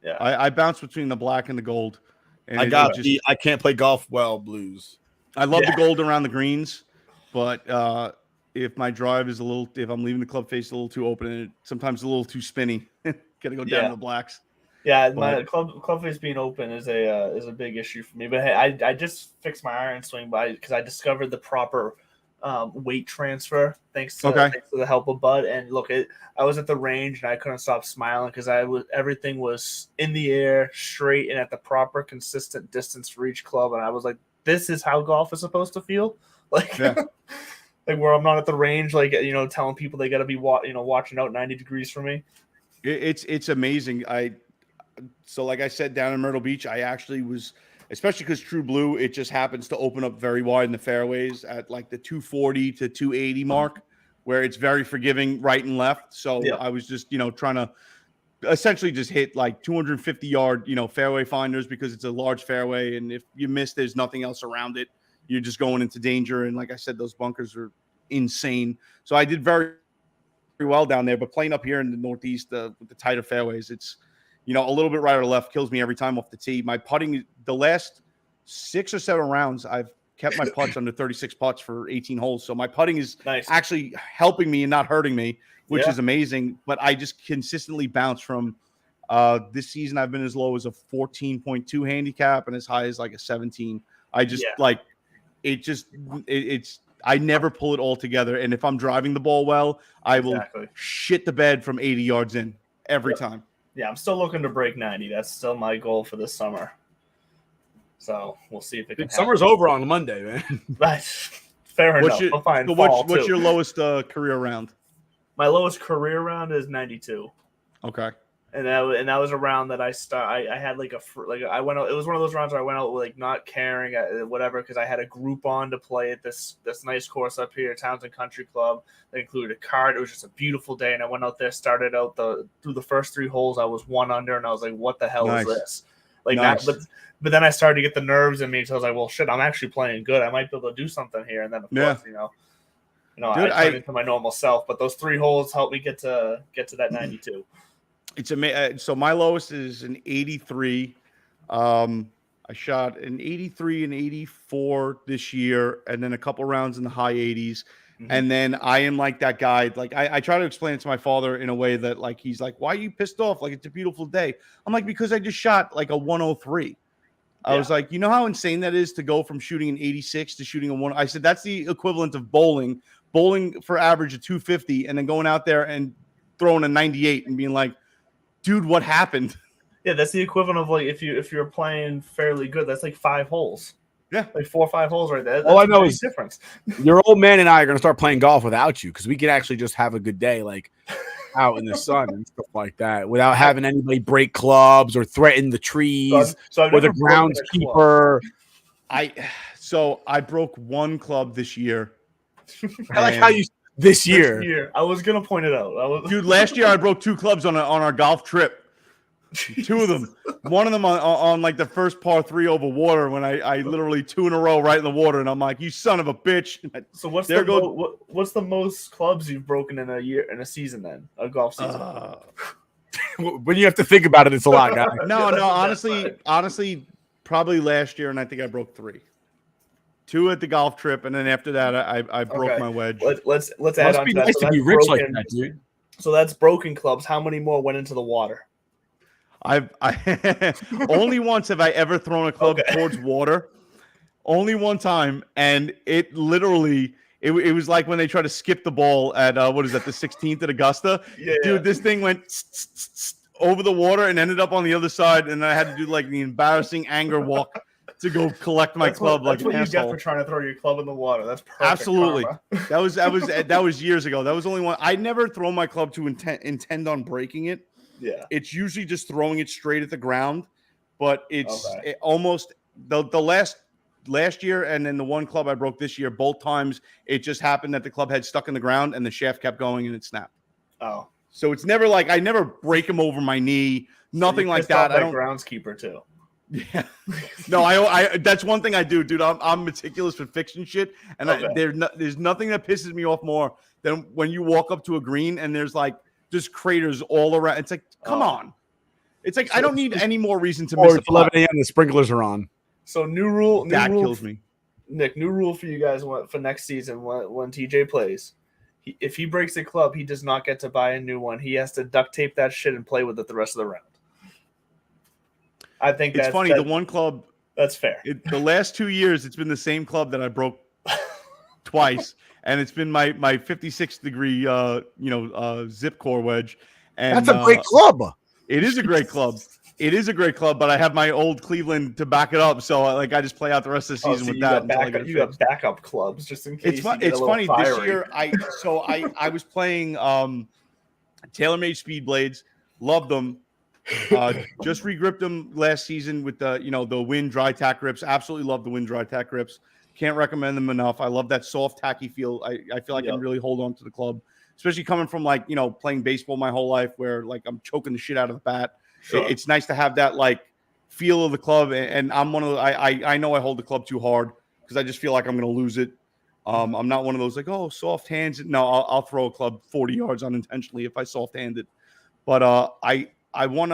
Yeah. I bounce between the black and the gold. And I can't play golf well blues. I love the gold around the greens, but if my drive is if I'm leaving the club face a little too open and sometimes a little too spinny, gotta go down to the blacks. Yeah, my club face being open is a big issue for me. But hey, I just fixed my iron swing because I discovered the proper weight transfer thanks to the help of Bud. And look, I was at the range and I couldn't stop smiling because everything was in the air, straight, and at the proper consistent distance for each club. And I was like, this is how golf is supposed to feel, like like where I'm not at the range, like telling people they got to be watching out 90 degrees from me. It's amazing. So like I said, down in Myrtle Beach, I actually was, especially because True Blue, it just happens to open up very wide in the fairways at like the 240 to 280 mark, where it's very forgiving right and left. So I was just, trying to essentially just hit like 250-yard, fairway finders because it's a large fairway. And if you miss, there's nothing else around it. You're just going into danger. And like I said, those bunkers are insane. So I did very, very well down there. But playing up here in the Northeast with the tighter fairways, it's, a little bit right or left kills me every time off the tee. My putting, the last 6 or 7 rounds, I've kept my putts under 36 putts for 18 holes. So my putting is actually helping me and not hurting me, which is amazing. But I just consistently bounce from this season. I've been as low as a 14.2 handicap and as high as like a 17. I just it's I never pull it all together. And if I'm driving the ball well, I will shit the bed from 80 yards in every time. Yeah, I'm still looking to break 90. That's still my goal for this summer. So we'll see if it can happen. Summer's over on Monday, man. Fair enough. What's your lowest career round? My lowest career round is 92. Okay. And that was a round that I had I went out. It was one of those rounds where I went out like not caring whatever because I had a group on to play at this nice course up here, Townsend Country Club. That included a cart. It was just a beautiful day, and I went out there. Started out through the first 3 holes. I was 1 under, and I was like, "What the hell is this?" That. But then I started to get the nerves in me. So I was like, "Well, shit, I'm actually playing good. I might be able to do something here." And then of course, Dude, I turned into my normal self. But those 3 holes helped me get to that 92. It's amazing. So my lowest is an 83. I shot an 83 and 84 this year, and then a couple rounds in the high 80s. Mm-hmm. And then I am like that guy. Like I try to explain it to my father in a way that like he's like, "Why are you pissed off? Like it's a beautiful day." I'm like, "Because I just shot like a 103." I was like, "You know how insane that is to go from shooting an 86 to shooting a 1." I said that's the equivalent of bowling for average of 250, and then going out there and throwing a 98 and being like, dude, what happened? Yeah, that's the equivalent of like if you're playing fairly good, that's like 5 holes. Yeah, like 4 or 5 holes right there. All I know is difference. Your old man and I are going to start playing golf without you because we can actually just have a good day, like out in the sun and stuff like that, without having anybody break clubs or threaten the trees or the groundskeeper. I broke 1 club this year. I like how you. This year. I was gonna point it out. Dude, last year I broke 2 clubs on our golf trip. 2 of them. One of them on like the first par 3 over water when I literally 2 in a row right in the water, and I'm like, you son of a bitch. So what's the most clubs you've broken in a season then? A golf season? When you have to think about it, it's a lot, guys. No, honestly, probably last year, and I think I broke 3. 2 at the golf trip, and then after that, I broke my wedge. Let's add Must on be to that. nice So to be that's rich like broken. that, dude. So that's broken clubs. How many more went into the water? I only once have I ever thrown a club towards water. Only one time, and it literally it was like when they try to skip the ball at the 16th at Augusta. Dude, this thing went over the water and ended up on the other side, and I had to do like the embarrassing anger walk to go collect my club. That's what an you asshole. get for trying to throw your club in the water. That's perfect. Absolutely. Karma. That was years ago. That was only one. I never throw my club to intend on breaking it. Yeah. It's usually just throwing it straight at the ground, but almost the last year and then the one club I broke this year, both times it just happened that the club head stuck in the ground and the shaft kept going and it snapped. Oh. So it's never like I never break them over my knee, nothing like that. I don't groundskeeper too. Yeah. No, I that's one thing I do, dude. I'm meticulous with fixing shit, and there's nothing that pisses me off more than when you walk up to a green and there's like just craters all around. It's like, come on. It's like I don't need any more reason to miss. Or it's 11 a.m. The sprinklers are on. So new rule. That kills me. Nick, new rule for you guys for next season when TJ plays. If he breaks a club, he does not get to buy a new one. He has to duct tape that shit and play with it the rest of the round. I think it's funny. The one club that's fair. The last 2 years, it's been the same club that I broke twice, and it's been my 56 degree zip core wedge. And that's a great club. It is a great club. It is a great club, but I have my old Cleveland to back it up. So I just play out the rest of the season with that. You got backup clubs just in case. It's funny this year. I was playing TaylorMade speed blades. Loved them. Just regripped them last season with the Wind dry tack grips. Absolutely love the Wind dry tack grips. Can't recommend them enough. I love that soft tacky feel. I feel I can really hold on to the club, especially coming from playing baseball my whole life where like I'm choking the shit out of the bat. Sure. It's nice to have that like feel of the club, and I'm one of the, I know I hold the club too hard because I just feel like I'm going to lose it. I'm not one of those like, oh, soft hands. No, I'll throw a club 40 yards unintentionally if I soft hand it. But I won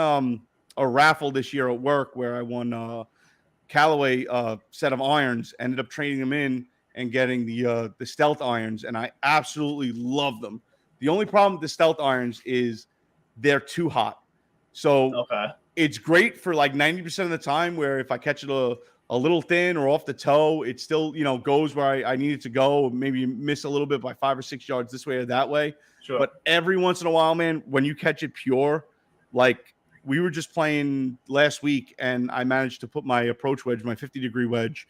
a raffle this year at work where I won Callaway set of irons. Ended up trading them in and getting the Stealth irons, and I absolutely love them. The only problem with the Stealth irons is they're too hot. So it's great for like 90% of the time where if I catch it a little thin or off the toe, it still goes where I need it to go. Maybe miss a little bit by 5 or 6 yards this way or that way. Sure. But every once in a while, man, when you catch it pure, like we were just playing last week and I managed to put my approach wedge, my 50-degree wedge,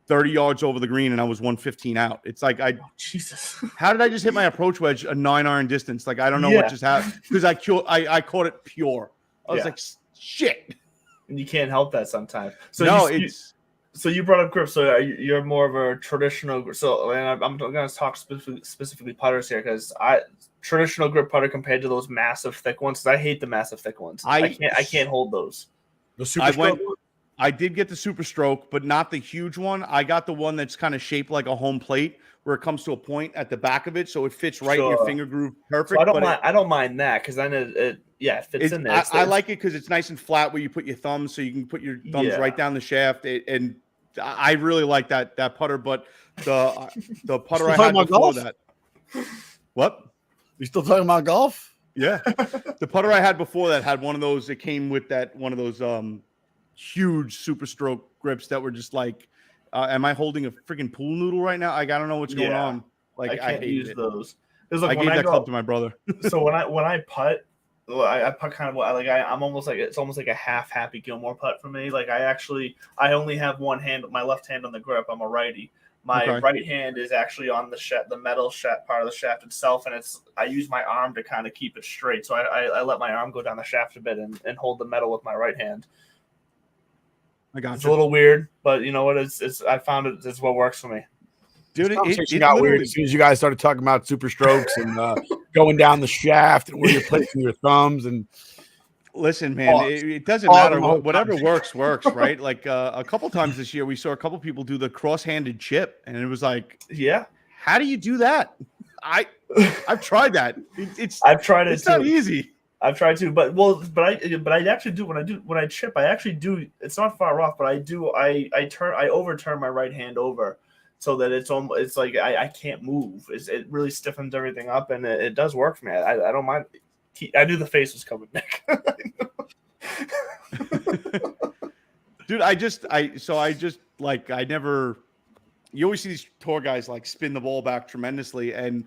30 yards over the green, and I was 115 out. It's like Jesus. How did I just hit my approach wedge a 9-iron distance? Like I don't know what just happened because I caught it pure. I was like, shit. And you can't help that sometimes. So so you brought up grip. So you're more of a traditional. So and I'm going to talk specifically putters here because traditional grip putter compared to those massive thick ones. Because I hate the massive thick ones. I can't hold those. The super stroke. I did get the super stroke, but not the huge one. I got the one that's kind of shaped like a home plate, where it comes to a point at the back of it, so it fits right in your finger groove, perfect. So I don't mind that because then it fits in there. I like it because it's nice and flat where you put your thumbs, so you can put your thumbs right down the shaft. And I really like that putter. But the putter I had before that. What? You still talking about golf? Yeah, the putter I had before that had one of those. It came with one of those huge super stroke grips that were just like. Am I holding a freaking pool noodle right now? I don't know what's going on. Like I can't use those. I gave that club to my brother. So when I putt, I putt kind of like I'm almost like it's almost like a half Happy Gilmore putt for me. Like I only have one hand, my left hand on the grip. I'm a righty. My right hand is actually on the metal shaft part of the shaft itself, and I use my arm to kind of keep it straight. So I let my arm go down the shaft a bit and hold the metal with my right hand. It's a little weird, but you know what? I found it's what works for me. Dude, it got weird as soon as you guys started talking about super strokes and going down the shaft and where you're placing your thumbs. And Listen, man, it doesn't matter. Whatever works, right? Like a couple times this year, we saw a couple people do the cross-handed chip, and it was like, yeah, how do you do that? I've tried that. I've tried it. It's not easy. I've tried to, but I actually do when I chip. I actually do. It's not far off, but I overturn my right hand over so that it's like I can't move. It really stiffens everything up, and it does work for me. I don't mind. I knew the face was coming, Nick. Dude, I never. You always see these tour guys like spin the ball back tremendously, and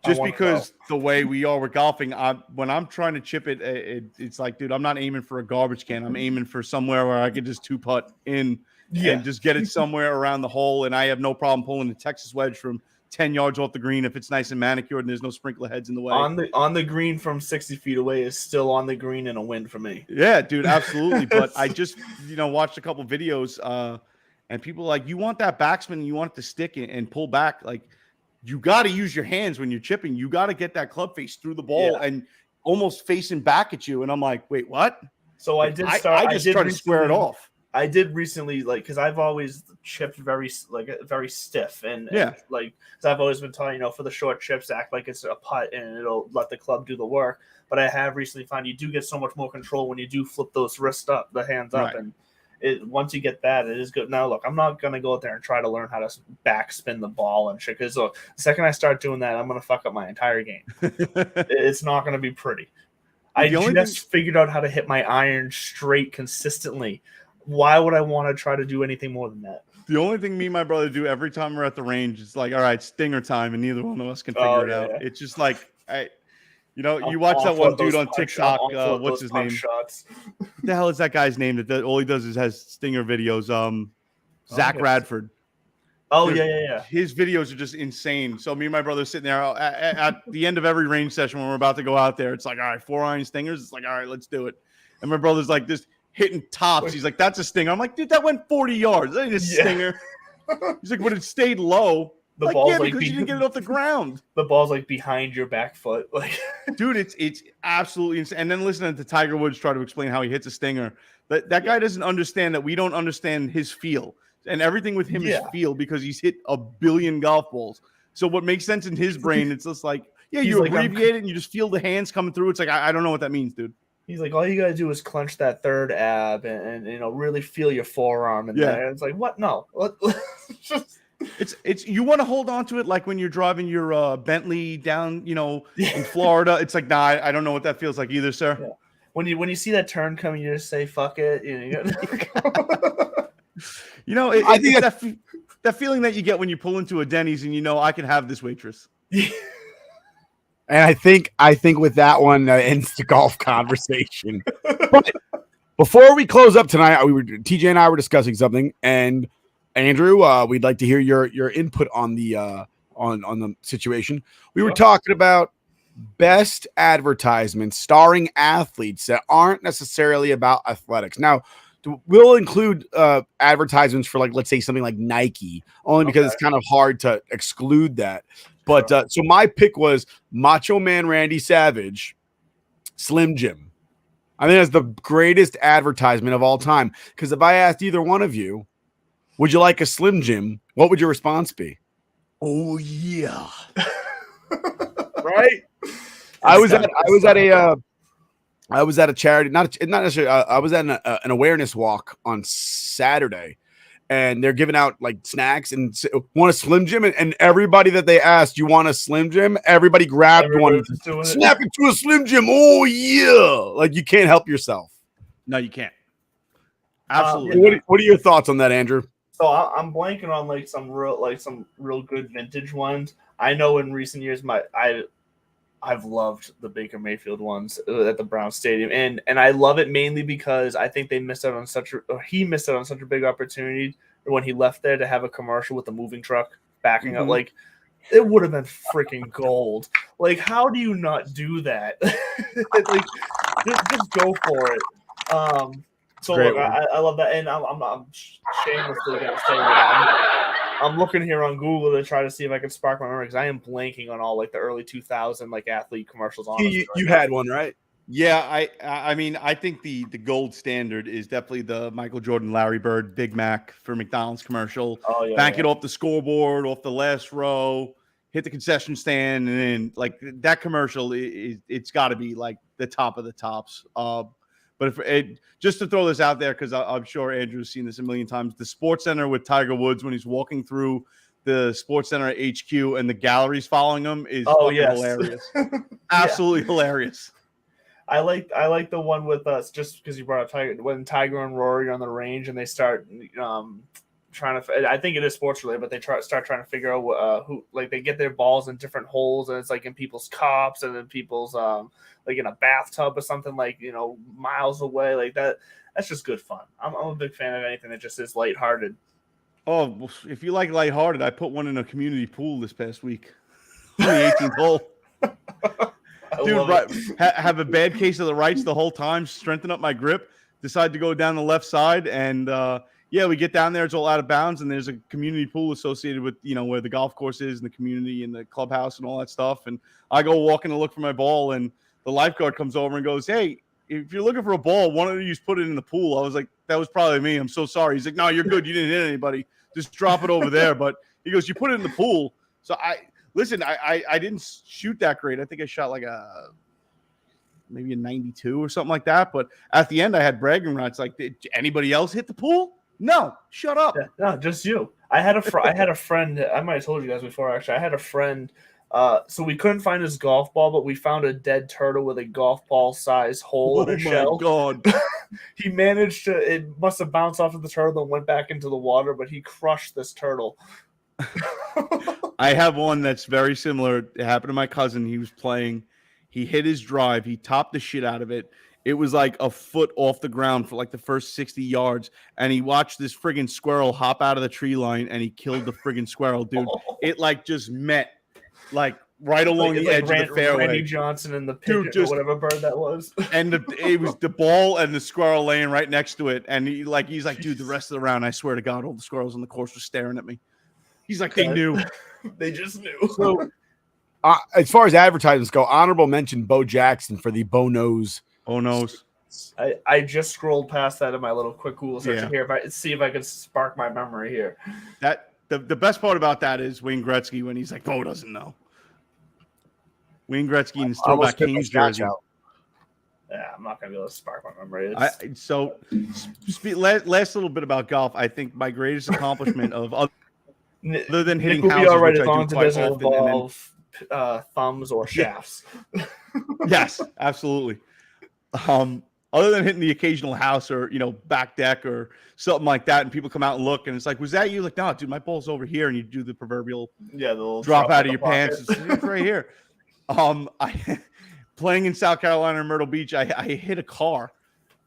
just because the way we are with golfing, when I'm trying to chip it, it's like, dude, I'm not aiming for a garbage can. I'm aiming for somewhere where I could just 2-putt in and just get it somewhere around the hole, and I have no problem pulling the Texas wedge from 10 yards off the green if it's nice and manicured and there's no sprinkler heads in the way. On the green from 60 feet away is still on the green in a win for me. Yeah, dude, absolutely. But I just watched a couple videos. And people are like, you want that backswing, you want it to stick and pull back. Like, you got to use your hands when you're chipping. You got to get that club face through the ball and almost facing back at you. And I'm like, wait, what? So I just try to square it off. I did recently, like, because I've always chipped very stiff. And like, because I've always been taught, for the short chips, act like it's a putt and it'll let the club do the work. But I have recently found you do get so much more control when you do flip those the hands up. And once you get that, it is good. Now, look, I'm not going to go out there and try to learn how to backspin the ball and shit. Because the second I start doing that, I'm going to fuck up my entire game. It's not going to be pretty. I just figured out how to hit my iron straight consistently. Why would I want to try to do anything more than that? The only thing me and my brother do every time we're at the range is like, all right, stinger time, and neither one of us can figure it out. Yeah. It's just like, you watch that one dude on TikTok. What's his name? Shots. What the hell is that guy's name? That all he does is has stinger videos. Zach Radford. Oh, yeah. His videos are just insane. So me and my brother sitting there at the end of every range session when we're about to go out there. It's like, all right, 4-iron stingers. It's like, all right, let's do it. And my brother's like this hitting tops. He's like, that's a stinger. I'm like, dude, that went 40 yards. That ain't a stinger. He's like, but it stayed low. The ball's because you didn't get it off the ground. The ball's like behind your back foot. Like, dude, it's absolutely insane. And then listening to Tiger Woods try to explain how he hits a stinger. That guy doesn't understand that we don't understand his feel. And everything with him is feel because he's hit a billion golf balls. So what makes sense in his brain, it's just like, you abbreviate it and you just feel the hands coming through. It's like, I don't know what that means, dude. He's like, all you got to do is clench that third ab and really feel your forearm. And it's like, what? No. It's you want to hold on to it like when you're driving your Bentley down, in Florida. It's like, nah, I don't know what that feels like either, sir. Yeah. When you see that turn coming, you just say, fuck it. I think that feeling that you get when you pull into a Denny's and I can have this waitress. And I think with that one ends the golf conversation. But before we close up tonight, TJ and I were discussing something, and Andrew, we'd like to hear your input on the on the situation. We were talking about best advertisements starring athletes that aren't necessarily about athletics. Now, we'll include advertisements for, like, let's say something like Nike, only because it's kind of hard to exclude that. But so my pick was Macho Man Randy Savage, Slim Jim. I think that's the greatest advertisement of all time. Because if I asked either one of you, would you like a Slim Jim? What would your response be? Oh yeah, right. I was at a charity, not necessarily. I was at an awareness walk on Saturday, and they're giving out like snacks and want a Slim Jim, and everybody that they asked, you want a Slim Jim? Everybody grabbed one, snap it to a Slim Jim. Oh yeah, like you can't help yourself. No, you can't. Absolutely. What are your thoughts on that, Andrew? So I'm blanking on some real good vintage ones. I know in recent years I've loved the Baker Mayfield ones at the Brown Stadium, and I love it mainly because I think he missed out on such a big opportunity when he left there to have a commercial with a moving truck backing up. Like, it would have been freaking gold. Like, how do you not do that? Like, just go for it. So look, I love that, and I'm shamelessly going to say that I'm looking here on Google to try to see if I can spark my memory because I am blanking on all like the early 2000 like athlete commercials. You had one, right? Yeah, I mean, I think the gold standard is definitely the Michael Jordan, Larry Bird, Big Mac for McDonald's commercial. Oh yeah, Bank it off the scoreboard, off the last row, hit the concession stand, and then like that commercial it's got to be like the top of the tops. But if it, just to throw this out there, because I'm sure Andrew's seen this a million times, the Sports Center with Tiger Woods when he's walking through the Sports Center at HQ and the galleries following him is hilarious. Absolutely hilarious. I like the one with us just because you brought up Tiger, when Tiger and Rory are on the range and they start trying to. I think it is sports related, but they start trying to figure out who, like, they get their balls in different holes, and it's like in people's cups and in people's like in a bathtub or something, like, miles away, like that. That's just good fun. I'm a big fan of anything that just is lighthearted. Oh, well, if you like lighthearted, I put one in a community pool this past week on the 18th hole. Dude, right, have a bad case of the rights the whole time, strengthen up my grip, decide to go down the left side, and we get down there, it's all out of bounds, and there's a community pool associated with, where the golf course is and the community and the clubhouse and all that stuff, and I go walking to look for my ball, and the lifeguard comes over and goes, "Hey, if you're looking for a ball, why don't you just put it in the pool?" I was like, "That was probably me. I'm so sorry." He's like, "No, you're good. You didn't hit anybody. Just drop it over there." But he goes, "You put it in the pool." So Listen, I didn't shoot that great. I think I shot like maybe a 92 or something like that. But at the end, I had bragging rights. Like, did anybody else hit the pool? No, shut up. Yeah, no, just you. I had a friend. I might have told you guys before. Actually, I had a friend. So we couldn't find his golf ball, but we found a dead turtle with a golf ball size hole in a shell. Oh my God. He managed to. It must have bounced off of the turtle and went back into the water, but he crushed this turtle. I have one that's very similar. It happened to my cousin. He was playing. He hit his drive. He topped the shit out of it. It was like a foot off the ground for like the first 60 yards. And he watched this friggin' squirrel hop out of the tree line, and he killed the friggin' squirrel, dude. It like just met like right along the edge of the fairway. Randy Johnson and the pigeon, or whatever bird that was. And it was the ball and the squirrel laying right next to it. And he's like, dude, the rest of the round, I swear to God, all the squirrels on the course were staring at me. He's like, they knew. They just knew. So, as far as advertisements go, honorable mention Bo Jackson for the Bo Nose. Oh, nose. I just scrolled past that in my little quick Google search here. See if I can spark my memory here. That the best part about that is Wayne Gretzky when he's like, Bo doesn't know. Wayne Gretzky in his throwback Kings jersey. Yeah, I'm not gonna be able to spark my memory. Last little bit about golf. I think my greatest accomplishment of other than hitting Nick will be houses, all right which as I long do as it quite doesn't often, involve thumbs or shafts. Yes, absolutely. Other than hitting the occasional house or back deck or something like that, and people come out and look, and it's like, was that you? Like, no, dude, my ball's over here, and you do the proverbial the little drop out of your pants. It's right here. Playing in South Carolina in Myrtle Beach, I hit a car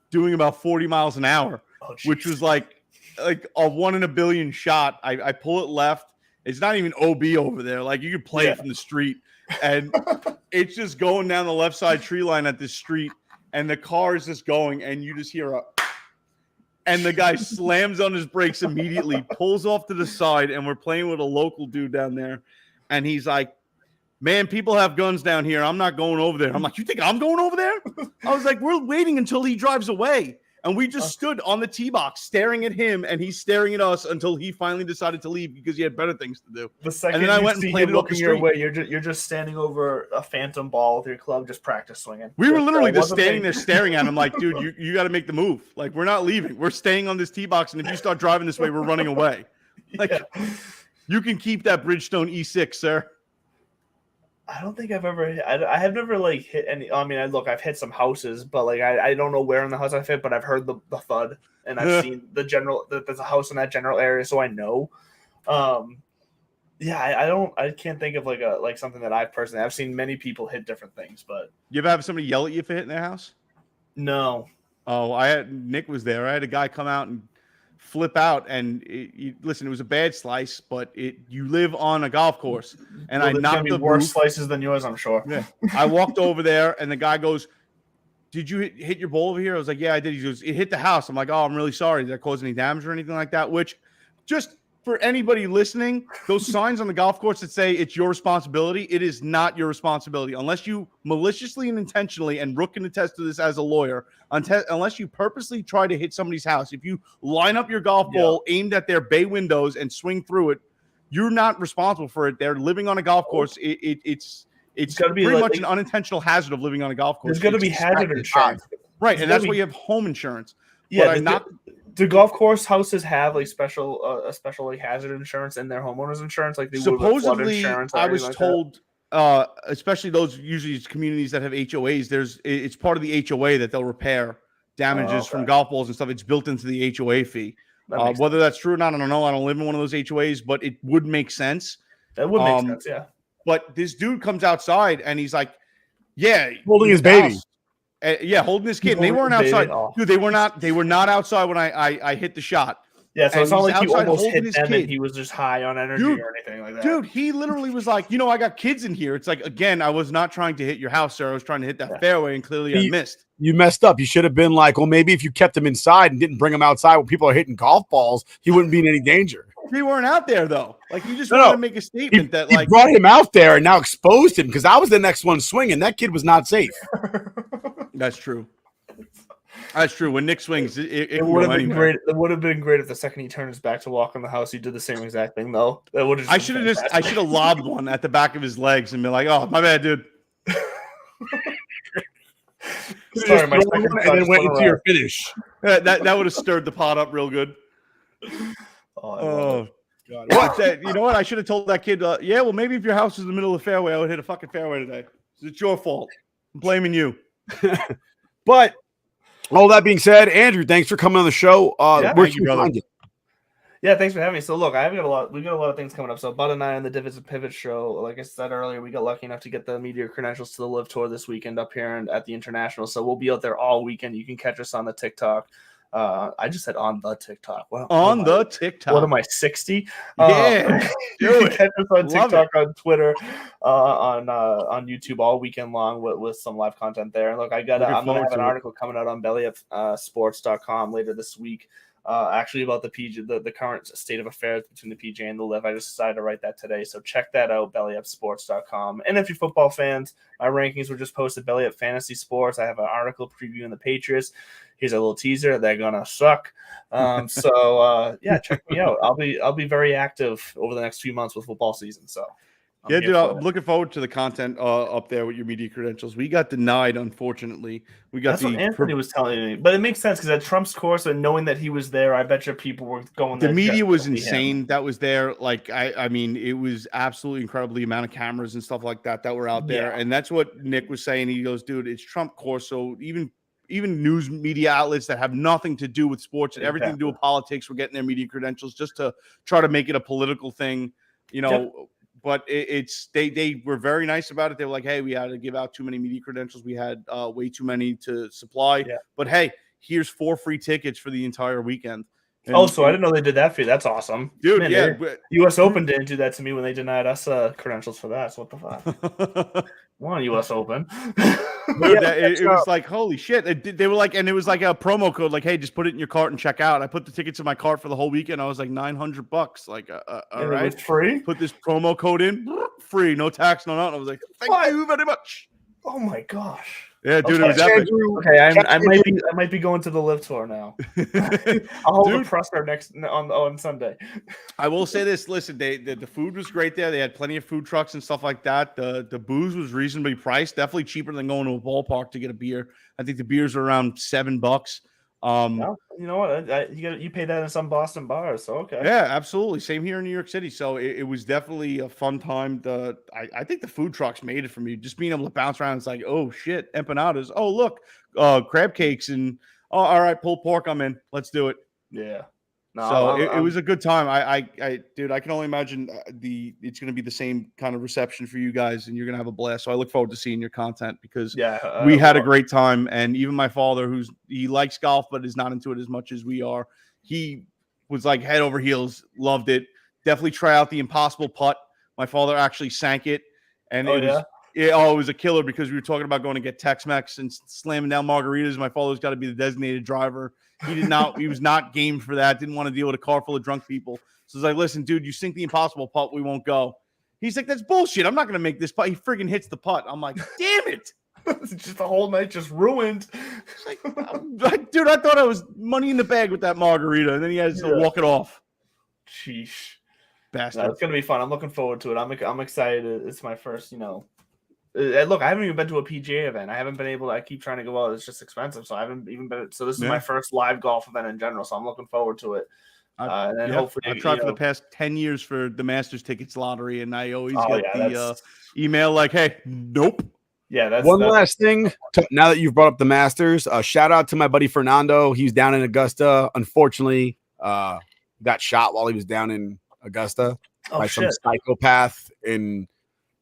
doing about 40 miles an hour, which was like a 1 in a billion shot. I pull it left. It's not even OB over there. Like, you could play it from the street, and it's just going down the left side tree line at this street, and the car is just going, and you just hear and the guy slams on his brakes immediately, pulls off to the side, and we're playing with a local dude down there, and he's like, "Man, people have guns down here. I'm not going over there." I'm like, "You think I'm going over there?" I was like, "We're waiting until he drives away." And we just stood on the tee box staring at him, and he's staring at us until he finally decided to leave because he had better things to do. The second and then I went and played it up the street. Your way, you're just standing over a phantom ball with your club, just practice swinging. We were literally just standing there staring at him like, dude, you got to make the move. Like, we're not leaving. We're staying on this tee box, and if you start driving this way, we're running away. Like, you can keep that Bridgestone E6, sir. I don't think I've ever. I have never hit any. I mean, I've hit some houses, but I don't know where in the house I've hit, but I've heard the thud, and I've seen the general. There's a house in that general area, so I know. I can't think of like something that I've seen many people hit different things, but you ever have somebody yell at you for hitting their house? No. Oh, Nick was there. I had a guy come out and flip out, and listen, it was a bad slice, but you live on a golf course, and I knocked the worse slices than yours, I'm sure. Yeah. I walked over there, and the guy goes, "Did you hit your ball over here?" I was like, "Yeah, I did." He goes, "It hit the house." I'm like, "Oh, I'm really sorry. Did that cause any damage or anything like that?" Which, just for anybody listening, those signs on the golf course that say it's your responsibility, it is not your responsibility unless you maliciously and intentionally, and Rook can attest to this as a lawyer, unless you purposely try to hit somebody's house. If you line up your golf ball aimed at their bay windows and swing through it, you're not responsible for it. They're living on a golf course. It's gotta be pretty like, much an unintentional hazard of living on a golf course. There's going to be hazard insurance. Right, and that's why you have home insurance. Yeah, But do golf course houses have like special like hazard insurance in their homeowners insurance, like they would with flood insurance? I was told, especially those usually communities that have HOAs, it's part of the HOA that they'll repair damages from golf balls and stuff. It's built into the HOA fee. Whether that's true or not, I don't know. I don't live in one of those HOAs, but it would make sense. That would make sense, yeah. But this dude comes outside and he's like, "Yeah, holding his baby." Holding his kid. And they weren't outside. Dude, they were not outside when I hit the shot. Yeah, so it's not like he almost hit them kid. and he was just high on energy or anything like that. Dude, he literally was like, I got kids in here. It's like, again, I was not trying to hit your house, sir. I was trying to hit that fairway, and clearly I missed. You messed up. You should have been like, well, maybe if you kept him inside and didn't bring him outside when people are hitting golf balls, he wouldn't be in any danger. They weren't out there, though. Like, you just wanted to make a statement he brought him out there and now exposed him, because I was the next one swinging. That kid was not safe. That's true. That's true. When Nick swings, it would have been great. It would have been great if the second he turned his back to walk in the house, he did the same exact thing, though. That would have. I should have lobbed one at the back of his legs and been like, "Oh, my bad, dude." Sorry, my second and then went into your finish. That would have stirred the pot up real good. Oh God! You know what? I should have told that kid. Yeah, well, maybe if your house is in the middle of the fairway, I would hit a fucking fairway today. It's your fault. I'm blaming you. But all that being said, Andrew, thanks for coming on the show. Where can you find you? Yeah, thanks for having me. So look, we've got a lot of things coming up. So Bud and I on the Divots and Pivots show, like I said earlier, we got lucky enough to get the media credentials to the Live Tour this weekend up here and at the International. So we'll be out there all weekend. You can catch us on the TikTok. I just said on the TikTok. The TikTok. What am I, 60? Yeah. You can catch us on TikTok, on Twitter, on YouTube all weekend long with some live content there. And look, I'm gonna have an article coming out on bellyupsports.com later this week. Actually about the PGA, the current state of affairs between the PGA and the Live. I just decided to write that today, so check that out, bellyupsports.com. And if you're football fans, my rankings were just posted, Belly Up Fantasy Sports. I have an article previewing the Patriots. Here's a little teaser. They're gonna suck. Yeah, check me out. I'll be very active over the next few months with football season. So. Dude, I'm looking forward to the content up there with your media credentials. We got denied, unfortunately. That's what Anthony was telling me, but it makes sense because at Trump's course and knowing that he was there, I bet you people were going. The media was insane that was there. Like I mean, it was absolutely incredible the amount of cameras and stuff like that were out there, and that's what Nick was saying. He goes, "Dude, it's Trump course, so even news media outlets that have nothing to do with sports and everything to do with politics were getting their media credentials just to try to make it a political thing, Yep. But they were very nice about it. They were like, hey, we had to give out too many media credentials. We had way too many to supply. Yeah. But hey, here's 4 free tickets for the entire weekend. And, so I didn't know they did that for you. That's awesome. Dude, man, U.S. Open didn't do that to me when they denied us credentials for that. So what the fuck? Come on, U.S. Open. Dude, it was like, holy shit. They were like, and it was like a promo code, like, hey, just put it in your cart and check out. I put the tickets in my cart for the whole weekend. I was like $900. Like, all right. It was free? Put this promo code in. Free. No tax, no nothing. I was like, thank you very much. Oh, my gosh. Yeah, dude, it was epic. Okay, I might be going to the Live Tour now. I'll hold a presser on Sunday. I will say this. Listen, the food was great there. They had plenty of food trucks and stuff like that. The booze was reasonably priced, definitely cheaper than going to a ballpark to get a beer. I think the beers are around $7. Well, you know what? You pay that in some Boston bars, so okay. Yeah, absolutely. Same here in New York City. So it was definitely a fun time. I think the food trucks made it for me. Just being able to bounce around. It's like, oh shit, empanadas. Oh look, crab cakes and all right, pulled pork. I'm in. Let's do it. Yeah. No, so it was a good time. Dude, I can only imagine it's going to be the same kind of reception for you guys, and you're going to have a blast. So I look forward to seeing your content because we had a great time. And even my father, he likes golf but is not into it as much as we are, he was like head over heels, loved it. Definitely try out the impossible putt. My father actually sank it, and it was a killer because we were talking about going to get Tex-Mex and slamming down margaritas. My father's got to be the designated driver. He was not game for that. Didn't want to deal with a car full of drunk people. So it's like, listen, dude, you sink the impossible putt, we won't go. He's like, that's bullshit. I'm not going to make this putt. He friggin' hits the putt. I'm like, damn it. Just the whole night just ruined. Like, dude, I thought I was money in the bag with that margarita, and then he has to walk it off. Sheesh. Bastard. No, it's gonna be fun. I'm looking forward to it. I'm excited. It's my first, look, I haven't even been to a PGA event. I haven't been able to. I keep trying to go out. It's just expensive, so I haven't even been. So this is my first live golf event in general. So I'm looking forward to it. And then hopefully, I've tried for the past 10 years for the Masters tickets lottery, and I always get the email like, "Hey, nope." Yeah, that's last thing. Now that you've brought up the Masters, shout out to my buddy Fernando. He's down in Augusta. Unfortunately, got shot while he was down in Augusta by some psychopath in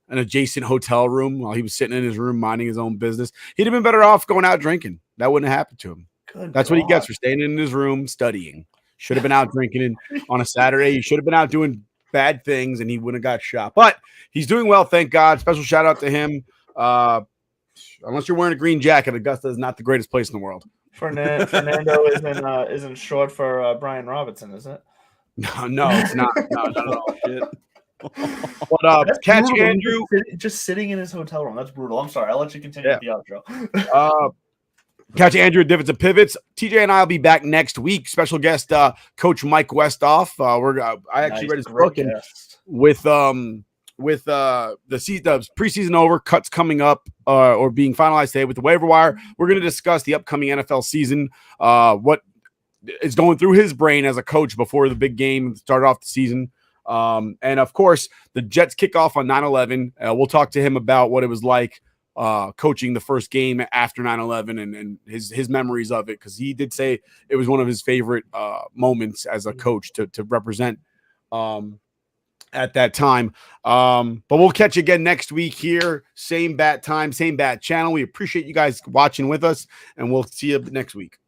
an adjacent hotel room while he was sitting in his room minding his own business. He'd have been better off going out drinking. That wouldn't have happened to him. That's what he gets for staying in his room studying. Should have been out drinking on a Saturday. He should have been out doing bad things, and he wouldn't have got shot. But he's doing well, thank God. Special shout out to him. Unless you're wearing a green jacket, Augusta is not the greatest place in the world. Fernando isn't short for Brian Robinson, is it? No, it's not. No, not at all. Shit. But catch brutal. Andrew just sitting in his hotel room. That's brutal. I'm sorry. I'll let you continue with the outro. Catch Andrew at Divots and Pivots. TJ and I will be back next week. Special guest, Coach Mike Westhoff. I actually read his book, and with the preseason over, cuts coming up or being finalized today with the waiver wire. We're going to discuss the upcoming NFL season, what is going through his brain as a coach before the big game started off the season. And of course, the Jets kick off on 9/11. We'll talk to him about what it was like coaching the first game after 9/11 and his memories of it, because he did say it was one of his favorite moments as a coach to represent at that time. But we'll catch you again next week here. Same bat time, same bat channel. We appreciate you guys watching with us, and we'll see you next week.